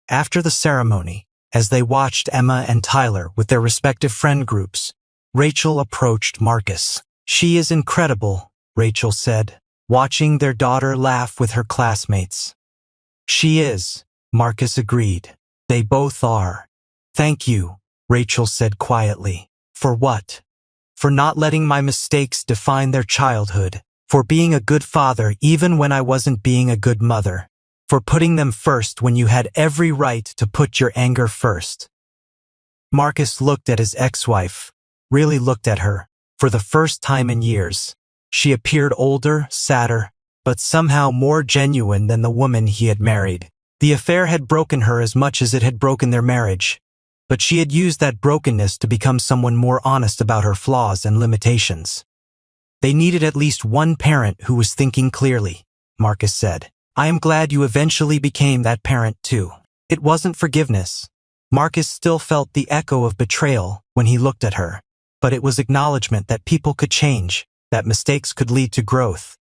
After the ceremony, as they watched Emma and Tyler with their respective friend groups, Rachel approached Marcus. "She is incredible," Rachel said, watching their daughter laugh with her classmates. "She is," Marcus agreed. "They both are." "Thank you," Rachel said quietly. "For what?" "For not letting my mistakes define their childhood. For being a good father even when I wasn't being a good mother. For putting them first when you had every right to put your anger first." Marcus looked at his ex-wife, really looked at her, for the first time in years. She appeared older, sadder, but somehow more genuine than the woman he had married. The affair had broken her as much as it had broken their marriage, but she had used that brokenness to become someone more honest about her flaws and limitations. They needed at least one parent who was thinking clearly, Marcus said. "I am glad you eventually became that parent too." It wasn't forgiveness. Marcus still felt the echo of betrayal when he looked at her, but it was acknowledgement that people could change, that mistakes could lead to growth,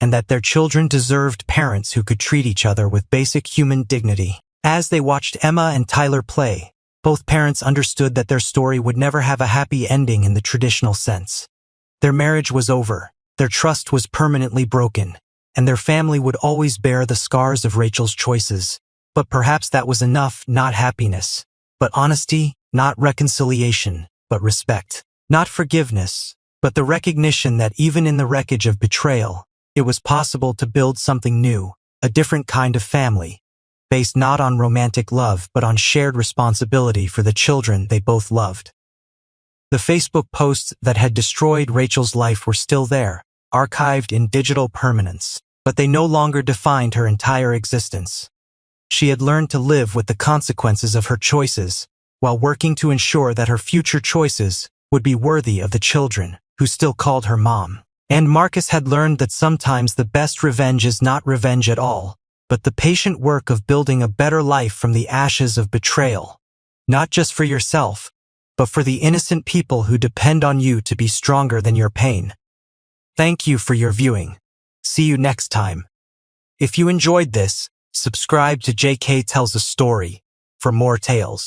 and that their children deserved parents who could treat each other with basic human dignity. As they watched Emma and Tyler play, both parents understood that their story would never have a happy ending in the traditional sense. Their marriage was over, their trust was permanently broken, and their family would always bear the scars of Rachel's choices. But perhaps that was enough, not happiness, but honesty, not reconciliation, but respect, not forgiveness, but the recognition that even in the wreckage of betrayal, it was possible to build something new, a different kind of family, based not on romantic love but on shared responsibility for the children they both loved. The Facebook posts that had destroyed Rachel's life were still there, archived in digital permanence, but they no longer defined her entire existence. She had learned to live with the consequences of her choices, while working to ensure that her future choices would be worthy of the children who still called her mom. And Marcus had learned that sometimes the best revenge is not revenge at all, but the patient work of building a better life from the ashes of betrayal. not just for yourself, but for the innocent people who depend on you to be stronger than your pain. Thank you for your viewing. See you next time. If you enjoyed this, subscribe to JK Tells a Story for more tales.